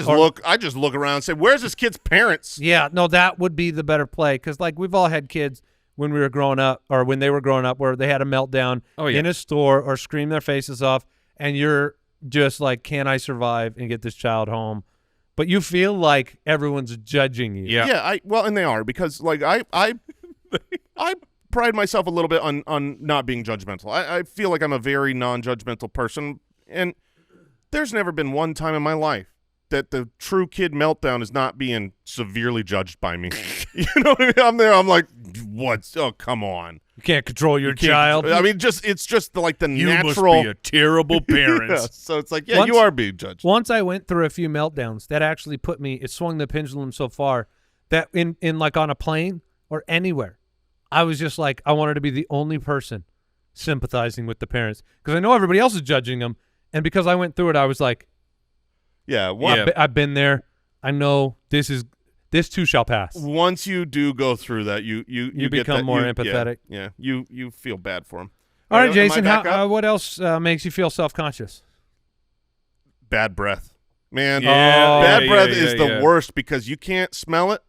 just look around and say, "Where's this kid's parents?" Yeah, no, that would be the better play, because like we've all had kids when we were growing up, or when they were growing up, where they had a meltdown in a store or scream their faces off, and you're just like, "Can I survive and get this child home?" But you feel like everyone's judging you. Yeah. And they are, because like I pride myself a little bit on not being judgmental. I feel like I'm a very non-judgmental person, and there's never been one time in my life that the true kid meltdown is not being severely judged by me. You know what I mean? I'm there. I'm like, what? Oh, come on. You can't control your child. I mean, it's just like the you natural. You must be a terrible parent. Yeah, so it's like, you are being judged. Once I went through a few meltdowns, that actually put me. It swung the pendulum so far that in like on a plane or anywhere, I was just like, I wanted to be the only person sympathizing with the parents, because I know everybody else is judging them. And because I went through it, I was like, I've been there. I know this too shall pass. Once you do go through that, you become more empathetic. Yeah, you feel bad for them. All right, Jason, what else makes you feel self-conscious? Bad breath. Man, bad breath is the worst, because you can't smell it,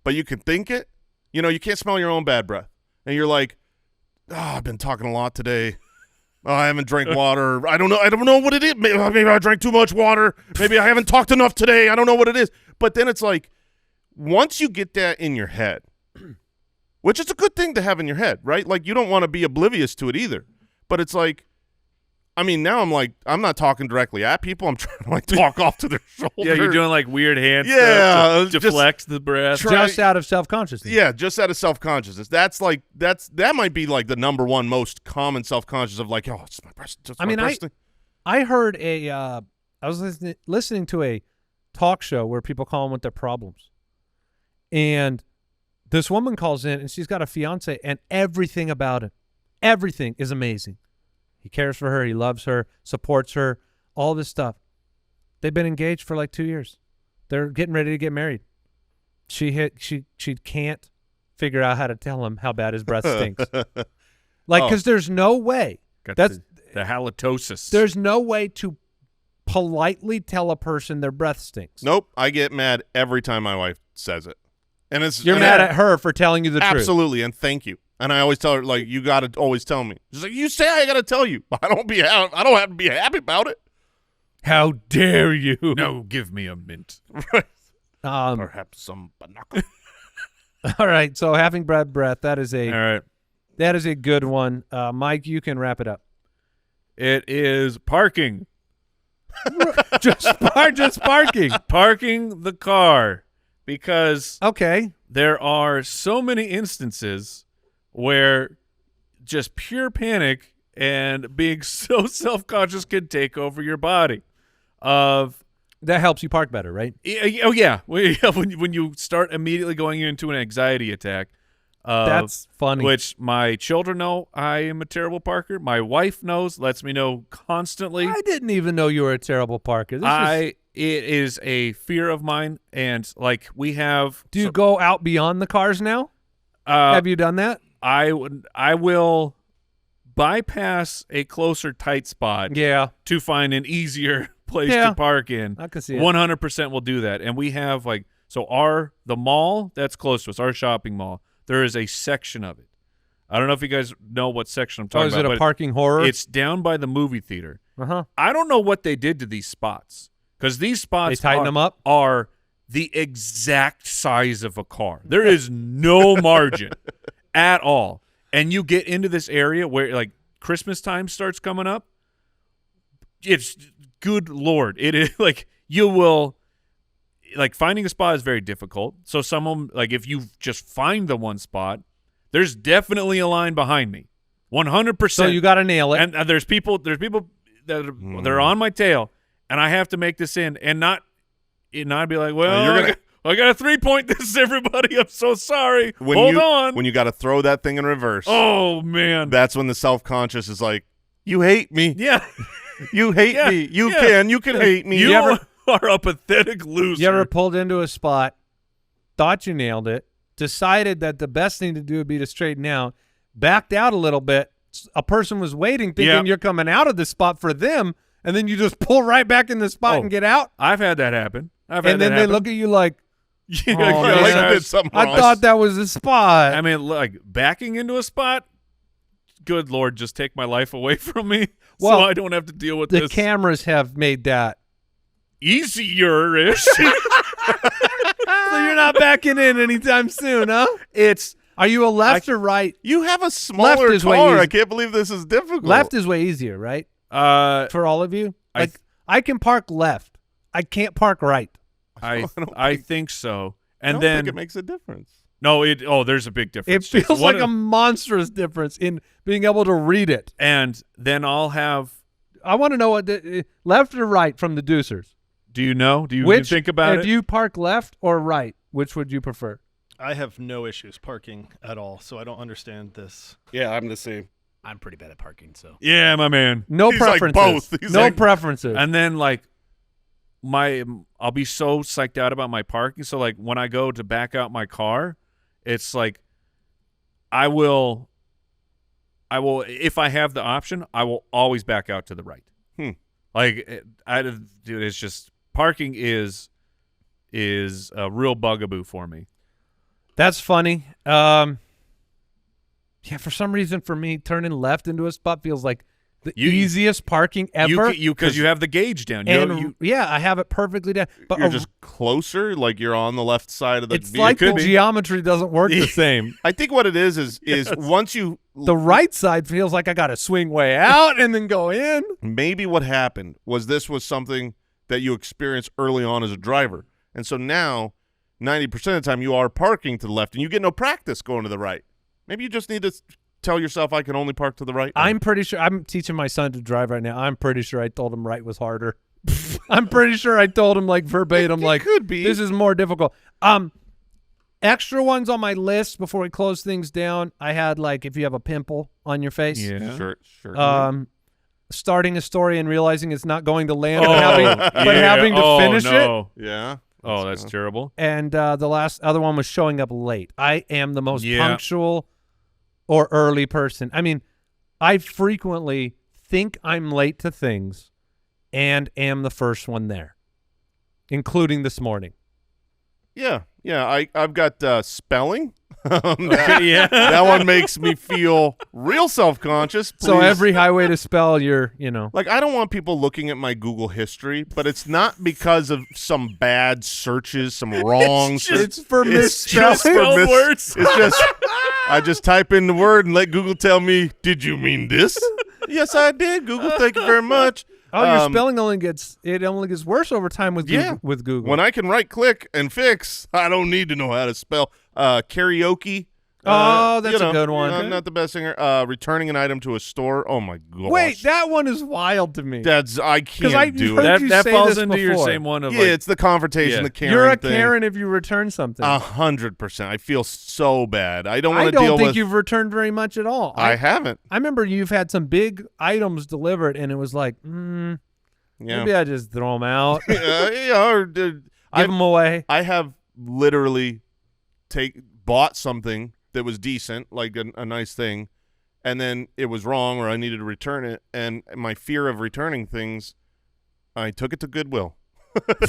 but you can think it. You know, you can't smell your own bad breath. And you're like, I've been talking a lot today. Oh, I haven't drank water. I don't know what it is. Maybe I drank too much water. Maybe I haven't talked enough today. I don't know what it is. But then it's like, once you get that in your head, which is a good thing to have in your head, right? Like, you don't want to be oblivious to it either. But it's like, I mean, now I'm like, I'm not talking directly at people. I'm trying to like talk off to their shoulder. Yeah, you're doing like weird hand stuff to deflect the breath. Just out of self-consciousness. Yeah, just out of self-consciousness. That might be like the number one most common self-conscious of like, oh, it's my breast. I heard I was listening to a talk show where people call them with their problems. And this woman calls in, and she's got a fiance, and everything about him, everything is amazing. He cares for her. He loves her, supports her, all this stuff. They've been engaged for like 2 years. They're getting ready to get married. She can't figure out how to tell him how bad his breath stinks. Because there's no way. That's the halitosis. There's no way to politely tell a person their breath stinks. Nope. I get mad every time my wife says it. And You're mad at her for telling you the truth. Absolutely, and thank you. And I always tell her, like, you got to always tell me. She's like, you say I got to tell you. I don't have to be happy about it. How dare you? No, give me a mint. Perhaps some banana. All right, so having bad breath, that is all right. That is a good one. Mike, you can wrap it up. It is parking. just parking. Parking the car, because there are so many instances where just pure panic and being so self-conscious can take over your body. That helps you park better, right? Oh yeah, when you start immediately going into an anxiety attack. That's funny. Which my children know I am a terrible parker. My wife knows, lets me know constantly. I didn't even know you were a terrible parker. It is a fear of mine, and like we have. Do you go out beyond the cars now? Have you done that? I will bypass a closer tight spot. Yeah. To find an easier place to park in. I can see it. 100% will do that, and we have the mall that's close to us, our shopping mall. There is a section of it. I don't know if you guys know what section I'm talking about. Is it a parking horror? It's down by the movie theater. Uh-huh. I don't know what they did to these spots, because these spots they tighten them up? Are the exact size of a car. There is no margin at all. And you get into this area where like Christmas time starts coming up. It's good Lord. It is like you will like finding a spot is very difficult. So someone like if you just find the one spot, there's definitely a line behind me. 100%. So you got to nail it. And there's people that they're on my tail, and I have to make this in and not be like, well, I got to 3-point this, everybody. I'm so sorry. Hold on. When you got to throw that thing in reverse. Oh man. That's when the self-conscious is like, you hate me. Yeah. You hate me. You can hate me. You are a pathetic loser. You ever pulled into a spot, thought you nailed it, decided that the best thing to do would be to straighten out, backed out a little bit. A person was waiting, thinking you're coming out of the spot for them, and then you just pull right back in the spot and get out. I've had that happen. And then they look at you like, yeah, like I did something wrong. I thought that was the spot. I mean, like backing into a spot. Good Lord, just take my life away from me, so I don't have to deal with this. The cameras have made that easier-ish. So you're not backing in anytime soon, huh? Are you a left or right? You have a smaller Left is way car. easy. I can't believe this is difficult. Left is way easier, right? For all of you? Like I can park left. I can't park right. I think so. I don't think it makes a difference. No, there's a big difference. It feels like a monstrous difference in being able to read it. And then I'll have. I want to know what left or right from the deucers. Do you know? Do you think about it? Do you park left or right? Which would you prefer? I have no issues parking at all, so I don't understand this. Yeah, I'm the same. I'm pretty bad at parking, so. Yeah, my man. No He's preferences. like both. He's no like, preferences. And then like I'll be so psyched out about my parking. So like when I go to back out my car, it's like I will if I have the option, I will always back out to the right. Like dude, it's just parking is a real bugaboo for me. That's funny. Yeah, for some reason for me, turning left into a spot feels like the easiest parking ever. Because you have the gauge down. Yeah, I have it perfectly down. But you're just closer, like you're on the left side of the It's like the geometry doesn't work the same. I think what it is once you the right side feels like I got to swing way out and then go in. Maybe what happened was this was something that you experienced early on as a driver. And so now 90% of the time you are parking to the left and you get no practice going to the right. Maybe you just need to tell yourself I can only park to the right. I'm pretty sure I'm teaching my son to drive right now. I'm pretty sure I told him right was harder. I'm pretty sure I told him like verbatim, like could be. This is more difficult. Extra ones on my list before we close things down. I had like if you have a pimple on your face. Yeah. Sure. Starting a story and realizing it's not going to land, but having to finish it. Yeah. Oh, that's terrible. And the last other one was showing up late. I am the most punctual or early person. I mean, I frequently think I'm late to things and am the first one there, including this morning. Yeah. I've got spelling. That one makes me feel real self-conscious. So every highway to spell, Like, I don't want people looking at my Google history, but it's not because of some bad searches, some wrong it's for misspelled words. It's just, I just type in the word and let Google tell me, did you mean this? Yes, I did, Google. Thank you very much. Oh, your spelling only gets worse over time with Google. When I can right-click and fix, I don't need to know how to spell. Karaoke, Oh, that's a good one. Not the best singer. Returning an item to a store. Oh my gosh. Wait, that one is wild to me. I can't do it. heard you That say falls this into your before. same one of Yeah, like, it's the confrontation, Yeah. the Karen You're a thing. Karen if you return something. 100%. I feel so bad. I don't I want to deal don't think with. you've returned very much at all. I haven't. I remember you've had some big items delivered, and it was like, Yeah. maybe I just throw them out, give Give them away. I have literally bought something that was decent, like a nice thing, and then it was wrong or I needed to return it, and my fear of returning things, I took it to Goodwill.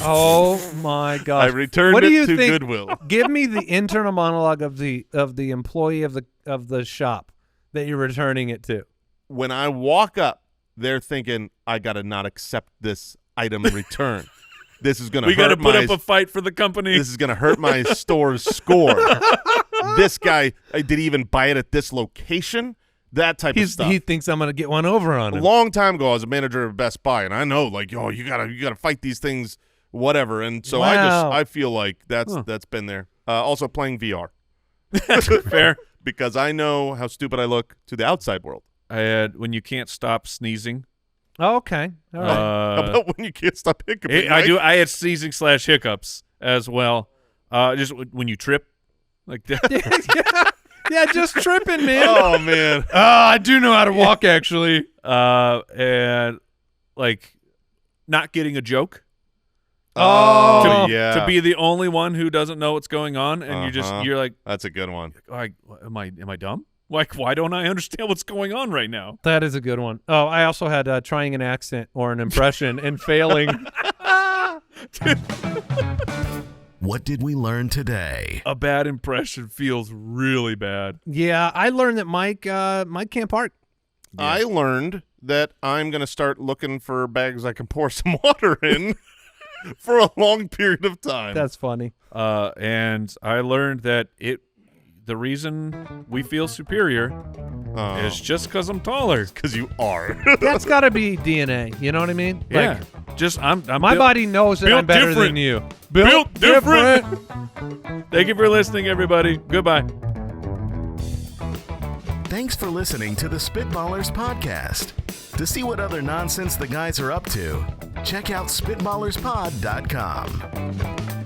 Oh my I gosh! returned What do it you to think- Goodwill. Give me the internal monologue of the employee of the shop that you're returning it to. When I walk up, they're thinking, I got to not accept this item return. This is going to we got to hurt put my up a fight for the company. This is going to hurt my store's score. This guy, did he even buy it at this location? That type of stuff. He thinks I'm going to get one over on A him. long time ago, I was a manager of Best Buy, and I know, like, you gotta fight these things, whatever. And so Wow. I feel like that's been there. Also playing VR. Fair. Because I know how stupid I look to the outside world. I had when you can't stop sneezing. Oh, okay. All right. How about when you can't stop hiccuping? I Mike? do. I had sneezing / hiccups as well. Just when you trip, like that. Yeah, just tripping, man. Oh man. I do know how to walk, actually. And like not getting a joke. Oh, yeah. To be the only one who doesn't know what's going on, and you're like, That's a good one. am I dumb? Like, why don't I understand what's going on right now? That is a good one. Oh, I also had trying an accent or an impression and failing. What did we learn today? A bad impression feels really bad. Yeah, I learned that Mike can't park. I learned that I'm going to start looking for bags I can pour some water in for a long period of time. That's funny. And I learned that the reason we feel superior is just because I'm taller. Because you are. That's got to be DNA. You know what I mean? Yeah. Just I'm My built- body knows that built I'm better different. than you. built different. Thank you for listening, everybody. Goodbye. Thanks for listening to the Spitballers podcast. To see what other nonsense the guys are up to, check out SpitballersPod.com.